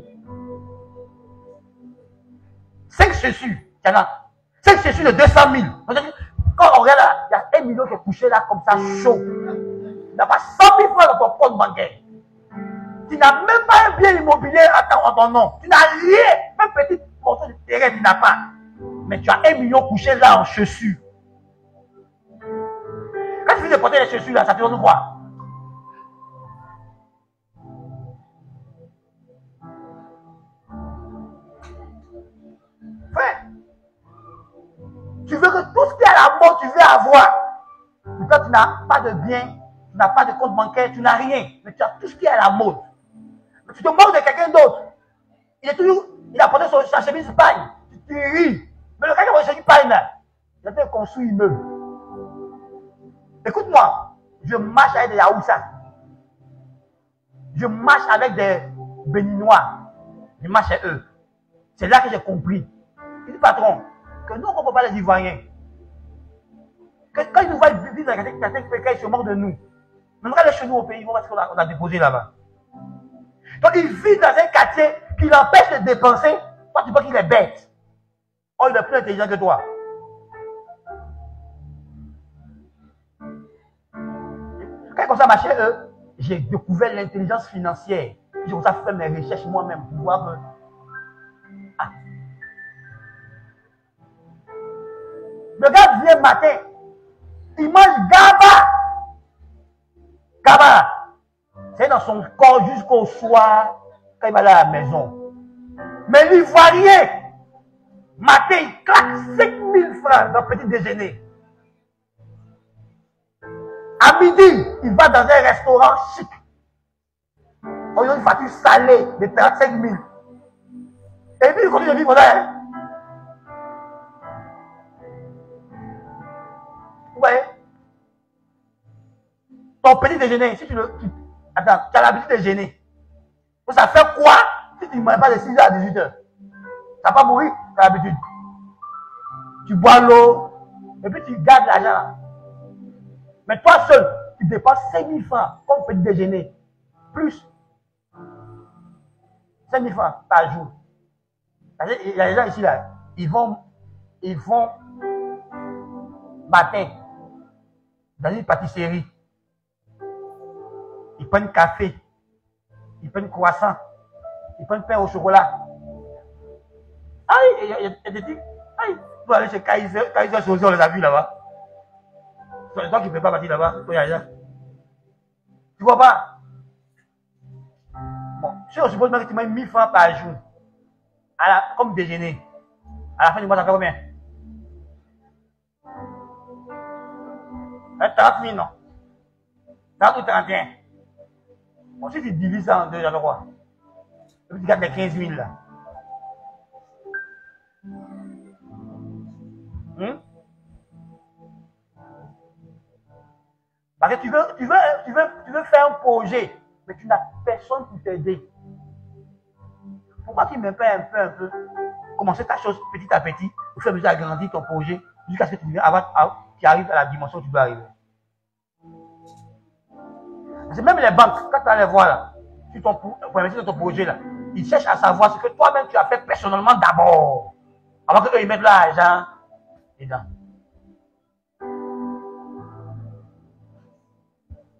5 chaussures, il y en a. 5 chaussures de 200 000. Quand on regarde là, il y a 1 million qui est couché là comme ça, chaud. Tu n'as pas 100 000 francs dans ton compte bancaire. Tu n'as même pas un bien immobilier en ton nom. Tu n'as rien. Même petite portion de terrain, tu n'as pas. Mais tu as 1 million couché là en chaussures. porter les chaussures là, ça te donne quoi? Frère, tu veux que tout ce qui est à la mode, tu veux avoir. Mais toi, tu n'as pas de bien, tu n'as pas de compte bancaire, tu n'as rien. Mais tu as tout ce qui est à la mode. Mais tu te moques de quelqu'un d'autre. Il a porté sa chemise paille. Tu ris. Mais le gars qui a porté sa chemise paille là, il a été construit immeuble. Écoute-moi, je marche avec des Yaoussas. Je marche avec des Béninois. Je marche avec eux. C'est là que j'ai compris. Il dit, patron, que nous, on ne comprend pas les Ivoiriens. Que quand ils nous voient vivre dans certains pays, ils se moquent de nous. Même quand les chez nous au pays, ils vont voir ce qu'on a déposé là-bas. Donc, ils vivent dans un quartier qui l'empêche de dépenser. Toi, tu penses qu'il est bête. Oh, il est plus intelligent que toi. Quand ils commencent à marcher, eux, j'ai découvert l'intelligence financière. J'ai commencé à faire mes recherches moi-même pour voir que. Ah. Le gars vient matin, il mange GABA. GABA, c'est dans son corps jusqu'au soir quand il va aller à la maison. Mais l'Ivoirien, matin, il claque 5000 francs dans le petit déjeuner. À midi, il va dans un restaurant chic. On lui a une facture salée de 35 000. Et puis il continue de vivre là. Hein? Vous voyez? Ton petit déjeuner, si tu le. Attends, tu as l'habitude de déjeuner. Ça fait quoi si tu ne manges pas de 6h à 18h? Ça ne va pas mourir, tu as l'habitude. Tu bois l'eau, et puis tu gardes l'argent. Mais toi seul, tu dépenses 5 000 francs comme petit déjeuner. Plus 5 000 francs par jour. Il y a des gens ici, là, ils vont matin dans une pâtisserie. Ils prennent café, ils prennent croissant, ils prennent pain au chocolat. Aïe, il y a des trucs. Aïe, pour aller chez Kaiser Soze, on les a vus là-bas. C'est toi qui ne peux pas partir là-bas. Tu vois pas? Bon, si on suppose que tu mets 1000 francs par jour, comme déjeuner, à la fin du mois, ça fait combien? 30 000, non? 30 ou 31. Bon, si tu divises ça en deux, ça fait quoi? Et puis tu gardes les 15 000 là. Parce que tu veux faire un projet, mais tu n'as personne pour t'aider. Pourquoi tu ne mets pas un peu, commencer ta chose petit à petit, au fur et à mesure d'agrandir ton projet, jusqu'à ce que tu arrives à la dimension où tu dois arriver. Parce que même les banques, quand tu vas les voir là, pour investir dans ton projet là, ils cherchent à savoir ce que toi-même tu as fait personnellement d'abord, avant qu'eux ils mettent l'argent dedans.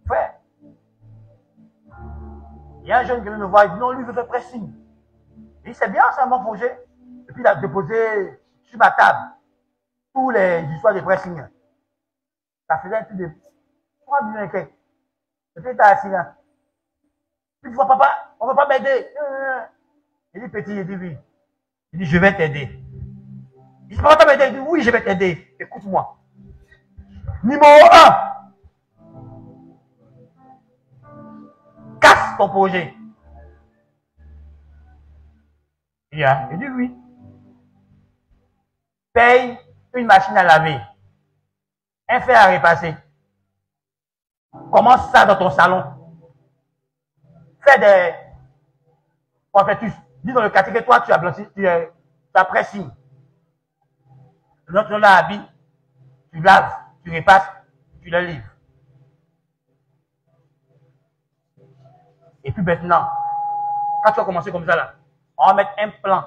Frère, il y a un jeune qui vient me voir, il dit non, lui il veut faire pressing. Il dit c'est bien, c'est un bon projet. Et puis il a déposé sur ma table tous les histoires de pressing. Ça faisait un peu de 3 millions et quelques. Et puis il était assis là. Puis tu vois, papa, on ne veut pas m'aider. Il dit petit, il dit oui. Il dit je vais t'aider. Il dit papa, tu m'aider. Il dit oui, je vais t'aider. Écoute-moi. Numéro 1. Casse ton projet. Il dit oui. Paye une machine à laver. Un fer à repasser. Commence ça dans ton salon. Fais des confetus. Dis dans le quartier que toi tu as blanchi, tu as pressing. L'autre là habille, tu laves, tu repasses, tu le livres. Et puis maintenant, quand tu vas commencer comme ça là, on va mettre un plan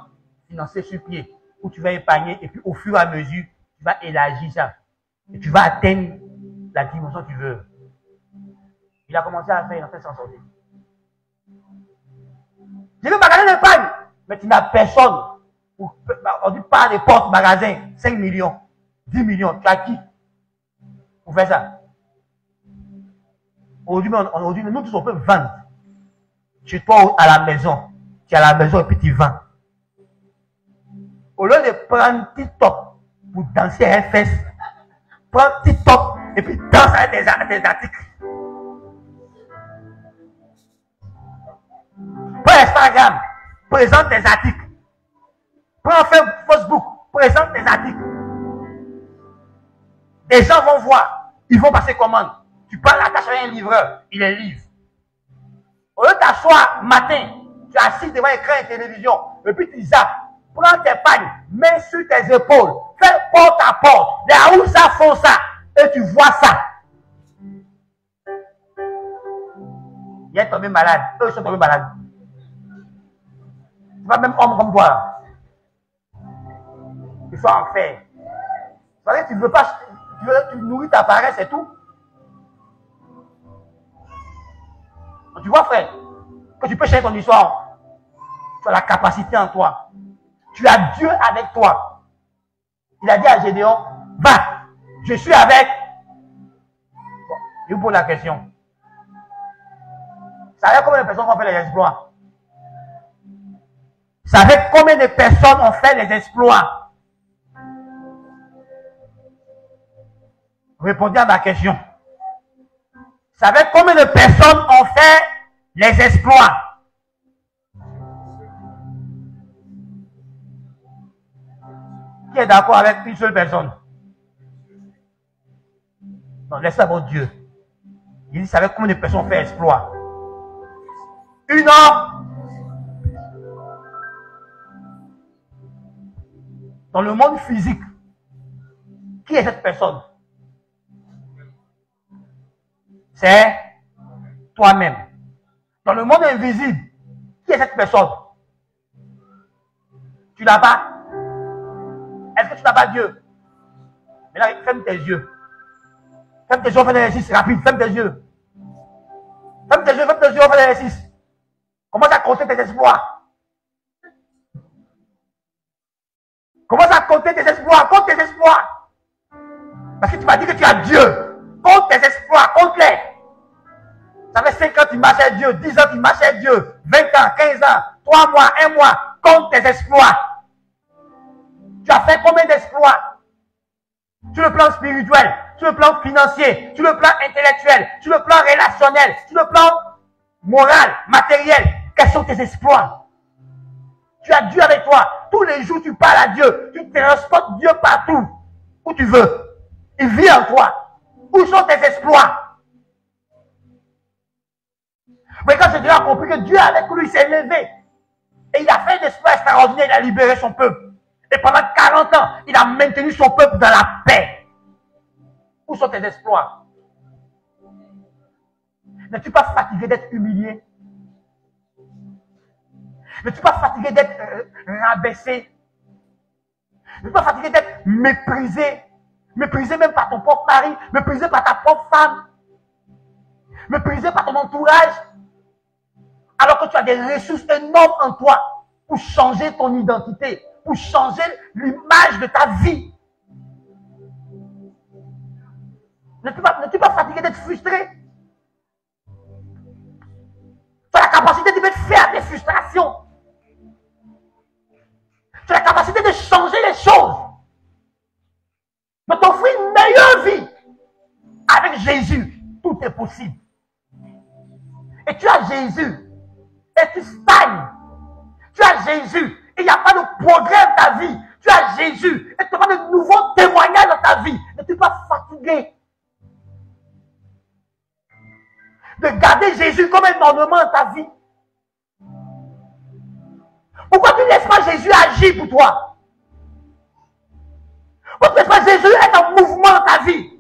financier sur pied où tu vas épargner et puis au fur et à mesure, tu vas élargir ça. Et tu vas atteindre la dimension que tu veux. Il a commencé à faire, il a fait s'en sortir. Je veux magasin d'épargne, mais tu n'as personne. On dit pas des portes, magasins, 5 millions, 10 millions, tu as qui pour faire ça? Aujourd'hui, nous tous, on peut vendre. Chez toi, à la maison. Tu es à la maison et puis tu vends. Au lieu de prendre TikTok pour danser à FS, prends TikTok et puis danse avec des articles. Prends Instagram, présente des articles. Prends Facebook, présente des articles. Les gens vont voir, ils vont passer commande. Tu prends la tâche avec un livreur, il les livre. Au lieu de t'asseoir matin, tu es assis devant l'écran de télévision, et puis tu zappes. Prends tes pagnes, mets sur tes épaules, fais porte à porte. Les Haoussa font ça, et tu vois ça. Il est tombé malade, eux sont tombés malades. C'est pas même homme comme toi. Il faut en faire. Parce que tu veux pas, tu nourris ta paresse et tout. Tu vois, frère, que tu peux changer ton histoire. Tu as la capacité en toi. Tu as Dieu avec toi. Il a dit à Gédéon, va, je suis avec. Bon, je vous pose la question. Vous savez combien de personnes ont fait les exploits? Vous savez combien de personnes ont fait les exploits? Répondez à ma question. Vous savez combien de personnes ont fait les exploits? Qui est d'accord avec une seule personne? Non, laissez votre Dieu. Il dit, vous savez combien de personnes ont fait exploit? Une heure. Dans le monde physique, qui est cette personne? C'est toi-même. Dans le monde invisible, qui est cette personne? Tu n'as pas? Est-ce que tu n'as pas Dieu? Maintenant, ferme tes yeux. Ferme tes yeux, on fait l'exercice rapide. Ferme tes yeux. Ferme tes yeux, on fait l'exercice. Commence à compter tes exploits. Commence à compter tes exploits. Compte tes exploits. Parce que tu m'as dit que tu as Dieu. Compte tes exploits. Compte-les. Ça fait 5 ans que tu marches avec Dieu. 10 ans que tu marches avec Dieu. 20 ans, 15 ans, 3 mois, 1 mois. Compte tes exploits. Tu as fait combien d'exploits? Sur le plan spirituel, sur le plan financier, sur le plan intellectuel, sur le plan relationnel, sur le plan moral, matériel. Quels sont tes exploits? Tu as Dieu avec toi. Tous les jours, tu parles à Dieu. Tu transportes Dieu partout où tu veux. Il vit en toi. Où sont tes exploits? Mais quand Dieu a compris que Dieu avec lui s'est levé et il a fait un exploit extraordinaire, il a libéré son peuple. Et pendant 40 ans, il a maintenu son peuple dans la paix. Où sont tes exploits? N'es-tu pas fatigué d'être humilié? N'es-tu pas fatigué d'être rabaissé? N'es-tu pas fatigué d'être méprisé? Méprisé même par ton propre mari, méprisé par ta propre femme, méprisé par ton entourage, alors que tu as des ressources énormes en toi pour changer ton identité, pour changer l'image de ta vie. N'es-tu pas fatigué d'être frustré? Tu as la capacité de mettre fin à tes frustrations. Tu as la capacité de changer les choses, de t'offrir une meilleure vie. Avec Jésus, tout est possible. Et tu as Jésus, et tu stagnes. Tu as Jésus, et il n'y a pas de progrès dans ta vie. Tu as Jésus, et tu n'as pas de nouveaux témoignages dans ta vie. N'es-tu pas fatigué de garder Jésus comme un ornement dans ta vie? Pourquoi tu ne laisses pas Jésus agir pour toi? Pourquoi tu ne laisses pas Jésus être en mouvement dans ta vie?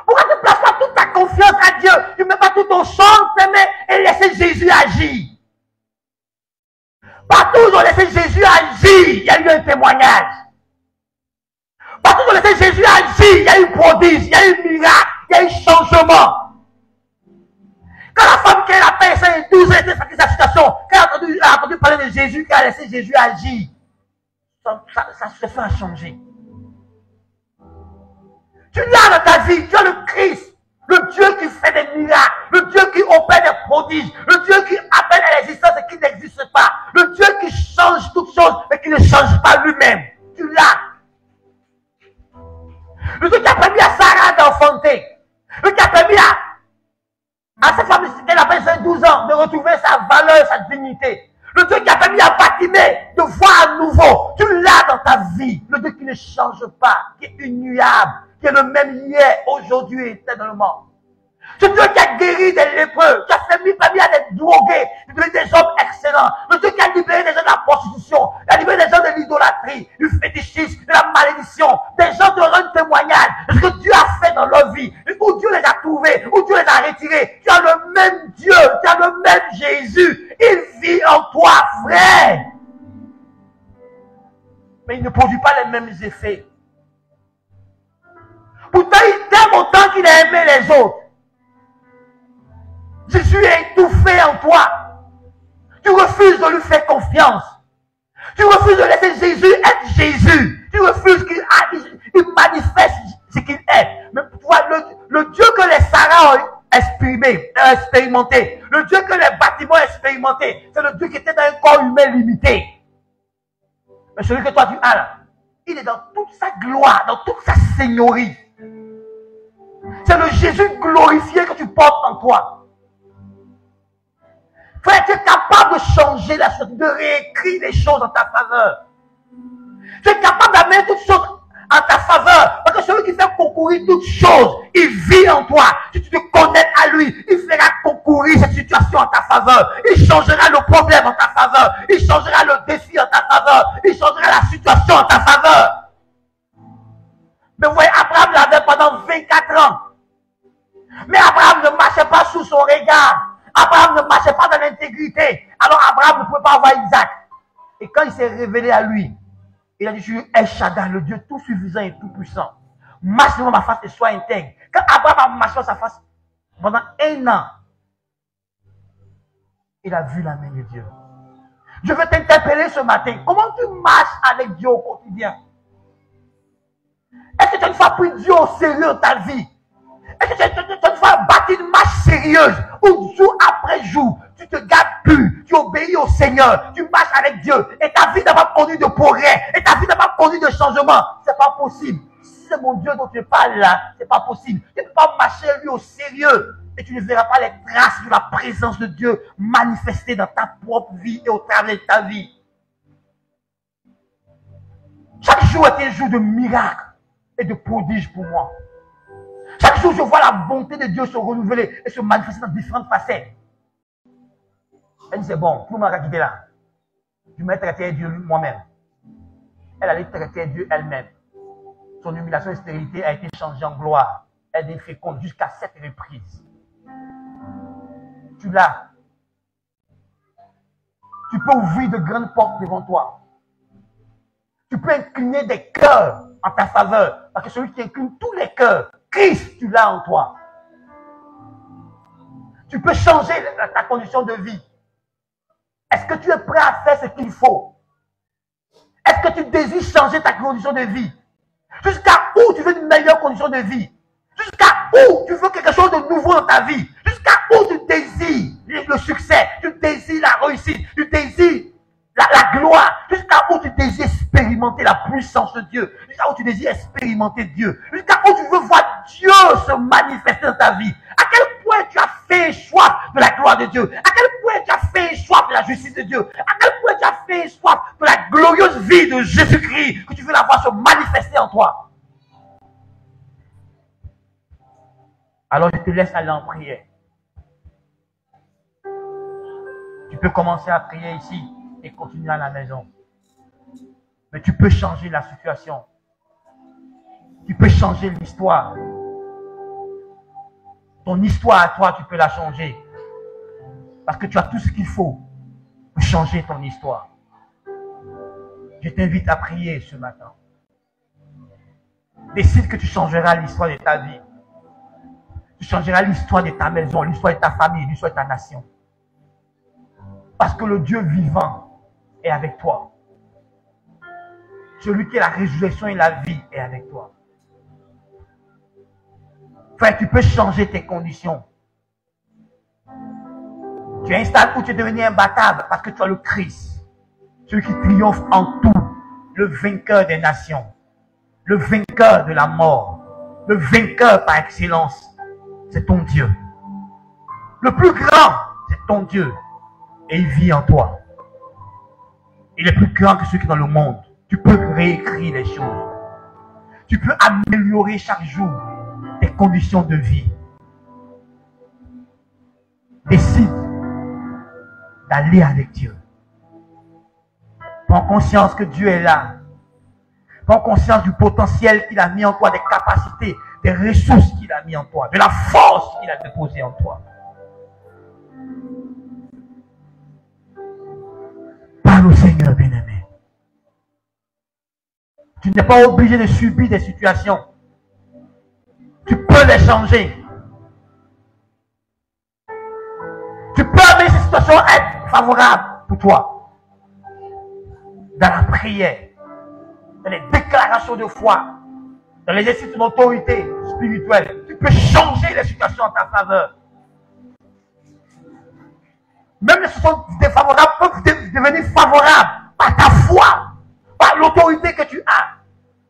Pourquoi tu ne places pas toute ta confiance à Dieu? Tu ne mets pas tout ton sang dans tes mains et laisser Jésus agir. Partout où on laissé Jésus agir, il y a eu un témoignage. Partout où on laissé Jésus agir, il y a eu prodige, il y a eu miracle, il y a eu changement. Quand la femme qui a la paix, c'est 12 ans, était fatiguée de sa situation, quand elle a entendu parler de Jésus, qui a laissé Jésus agir, ça se fait à changer. Tu l'as dans ta vie, tu as le Christ, le Dieu qui fait des sauver. Le Dieu qui a permis à cette femme, elle a passé 12 ans, de retrouver sa valeur, sa dignité. Le Dieu qui a permis à Fatimé de voir à nouveau. Tu l'as dans ta vie. Le Dieu qui ne change pas, qui est immuable, qui est le même hier, aujourd'hui et éternellement. Ce Dieu qui a guéri des lépreux, qui a permis à des drogués de devenir des hommes excellents. Le Dieu qui a libéré des gens de la prostitution, qui a libéré des gens de l'idolâtrie, du fétichisme, de la malédiction. Des gens te rendent témoignage de ce que Dieu a fait dans leur vie, où Dieu les a trouvés, où Dieu les a retirés. Tu as le même Dieu, tu as le même Jésus. Il vit en toi, frère. Mais il ne produit pas les mêmes effets. Pourtant, il t'aime autant qu'il a aimé les autres. Jésus est étouffé en toi. Tu refuses de lui faire confiance. Tu refuses de laisser Jésus être Jésus. Tu refuses qu'il manifeste ce qu'il est. Mais tu vois, le Dieu que les Sarah ont expérimenté, le Dieu que les bâtiments ont expérimenté, c'est le Dieu qui était dans un corps humain limité. Mais celui que toi tu as là, il est dans toute sa gloire, dans toute sa seigneurie. C'est le Jésus glorifié que tu portes en toi. Frère, tu es capable de changer la chose, de réécrire les choses en ta faveur. Tu es capable d'amener toutes choses en ta faveur. Parce que celui qui fait concourir toutes choses, il vit en toi. Si tu te connectes à lui, il fera concourir cette situation en ta faveur. Il changera le problème en ta faveur. Il changera le défi en ta faveur. Il changera la situation en ta faveur. Mais vous voyez, Abraham l'avait pendant 24 ans. Mais Abraham ne marchait pas sous son regard. Abraham ne marchait pas dans l'intégrité. Alors Abraham ne pouvait pas avoir Isaac. Et quand il s'est révélé à lui, il a dit, je suis El Shaddai, le Dieu tout suffisant et tout puissant. Marche devant ma face et sois intègre. Quand Abraham a marché dans sa face, pendant 1 an, il a vu la main de Dieu. Je veux t'interpeller ce matin. Comment tu marches avec Dieu au quotidien? Est-ce que tu as une fois pris Dieu au sérieux dans ta vie? Est-ce que tu as une fois bâti une marche sérieuse où jour après jour, tu te gardes pur, tu obéis au Seigneur, tu marches avec Dieu et ta vie n'a pas connu de progrès et ta vie n'a pas connu de changement? C'est pas possible. Si c'est mon Dieu dont tu parles là, c'est pas possible. Tu ne peux pas marcher lui au sérieux et tu ne verras pas les traces de la présence de Dieu manifestées dans ta propre vie et au travers de ta vie. Chaque jour est un jour de miracle et de prodige pour moi. Chaque jour, je vois la bonté de Dieu se renouveler et se manifester dans différentes facettes. Elle dit, c'est bon, tout le monde a quitté là. Je vais traiter Dieu moi-même. Elle allait traiter Dieu elle-même. Son humiliation et stérilité a été changée en gloire. Elle est féconde jusqu'à 7 reprises. Tu l'as. Tu peux ouvrir de grandes portes devant toi. Tu peux incliner des cœurs en ta faveur. Parce que celui qui incline tous les cœurs, Christ, tu l'as en toi. Tu peux changer ta condition de vie. Est-ce que tu es prêt à faire ce qu'il faut? Est-ce que tu désires changer ta condition de vie? Jusqu'à où tu veux une meilleure condition de vie? Jusqu'à où tu veux quelque chose de nouveau dans ta vie? Jusqu'à où tu désires le succès? Tu désires la réussite? Tu désires la gloire? Jusqu'à où tu désires expérimenter la puissance de Dieu? Jusqu'à où tu désires expérimenter Dieu? Jusqu'à où tu veux voir Dieu se manifester dans ta vie? À quel point tu as fait choix de la gloire de Dieu? À quel point tu as fait choix de la justice de Dieu? À quel point tu as fait choix de la glorieuse vie de Jésus-Christ que tu veux la voir se manifester en toi? Alors je te laisse aller en prière. Tu peux commencer à prier ici et continuer à la maison. Mais tu peux changer la situation. Tu peux changer l'histoire. Ton histoire à toi, tu peux la changer. Parce que tu as tout ce qu'il faut pour changer ton histoire. Je t'invite à prier ce matin. Décide que tu changeras l'histoire de ta vie. Tu changeras l'histoire de ta maison, l'histoire de ta famille, l'histoire de ta nation. Parce que le Dieu vivant est avec toi. Celui qui est la résurrection et la vie est avec toi. Frère, tu peux changer tes conditions. Tu es un stade où tu es devenu imbattable parce que tu as le Christ. Celui qui triomphe en tout. Le vainqueur des nations. Le vainqueur de la mort. le vainqueur par excellence, c'est ton Dieu. Le plus grand, c'est ton Dieu. Et il vit en toi. Il est plus grand que ceux qui sont dans le monde. Tu peux réécrire les choses. Tu peux améliorer chaque jour tes conditions de vie. Décide d'aller avec Dieu. Prends conscience que Dieu est là. Prends conscience du potentiel qu'il a mis en toi, des capacités, des ressources qu'il a mis en toi, de la force qu'il a déposée en toi. Parle au Seigneur, bien-aimé. Tu n'es pas obligé de subir des situations. Tu peux les changer. Tu peux amener ces situations à être favorables pour toi. Dans la prière, dans les déclarations de foi, dans l'exercice d'une autorité spirituelle, tu peux changer les situations en ta faveur. Même les situations défavorables peuvent devenir favorables par ta foi, par l'autorité que tu as,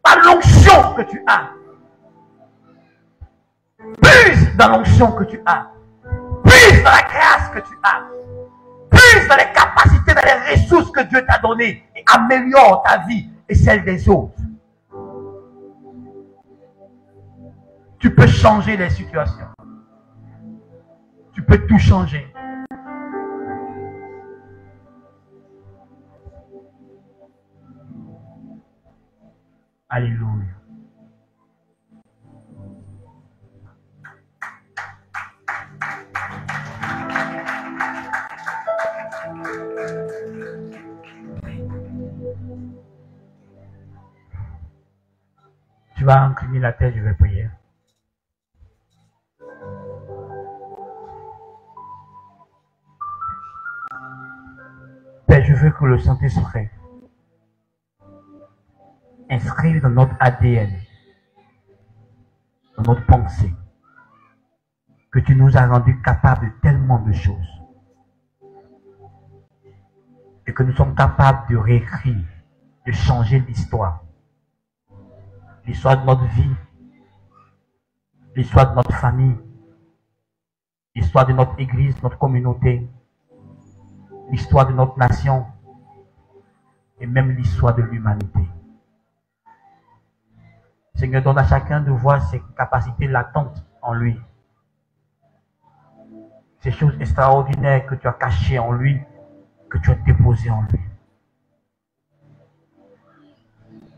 par l'onction que tu as. Puise dans l'onction que tu as. Puise dans la grâce que tu as. Puise dans les capacités, dans les ressources que Dieu t'a données et améliore ta vie et celle des autres. Tu peux changer les situations. Tu peux tout changer. Alléluia. Tu vas incliner la tête, je vais prier. Père, je veux que le Saint-Esprit inscrive dans notre ADN, dans notre pensée, que tu nous as rendus capables de tellement de choses. Et que nous sommes capables de réécrire, de changer l'histoire. L'histoire de notre vie, l'histoire de notre famille, l'histoire de notre église, notre communauté, l'histoire de notre nation et même l'histoire de l'humanité. Seigneur, donne à chacun de voir ses capacités latentes en lui. Ces choses extraordinaires que tu as cachées en lui, que tu as déposées en lui.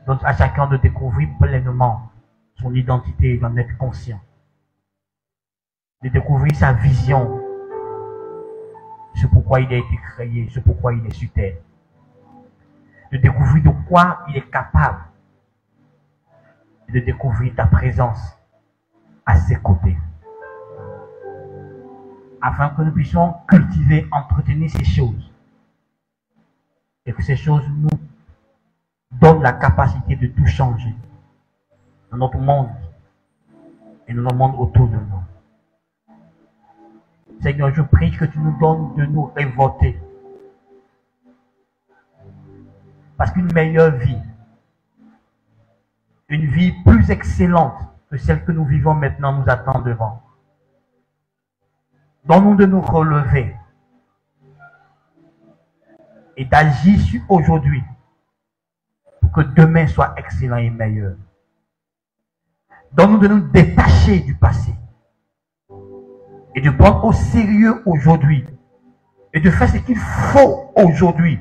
Donne à chacun de découvrir pleinement son identité et d'en être conscient. De découvrir sa vision, ce pourquoi il a été créé, ce pourquoi il est sur terre. De découvrir de quoi il est capable. Et de découvrir ta présence à ses côtés. Afin que nous puissions cultiver, entretenir ces choses. Et que ces choses nous donnent la capacité de tout changer. Dans notre monde et dans le monde autour de nous. Seigneur, je prie que tu nous donnes de nous révolter. Parce qu'une meilleure vie, une vie plus excellente que celle que nous vivons maintenant nous attend devant. Donne-nous de nous relever et d'agir sur aujourd'hui pour que demain soit excellent et meilleur. Donne-nous de nous détacher du passé et de prendre au sérieux aujourd'hui et de faire ce qu'il faut aujourd'hui.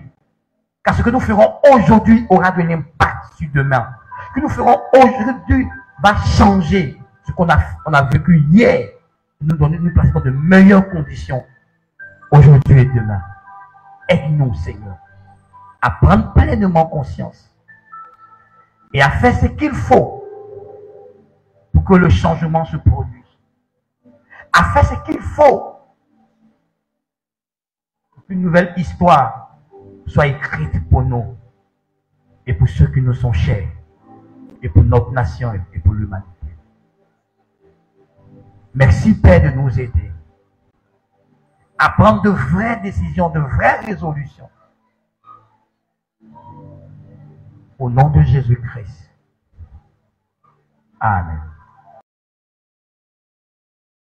Car ce que nous ferons aujourd'hui aura de l'impact sur demain. Ce que nous ferons aujourd'hui va changer ce qu'on a vécu hier. Nous donner, nous placer dans de meilleures conditions aujourd'hui et demain. Aide-nous, Seigneur, à prendre pleinement conscience et à faire ce qu'il faut pour que le changement se produise. À faire ce qu'il faut pour qu'une nouvelle histoire soit écrite pour nous et pour ceux qui nous sont chers et pour notre nation et pour l'humanité. Merci, Père, de nous aider à prendre de vraies décisions, de vraies résolutions. Au nom de Jésus-Christ. Amen.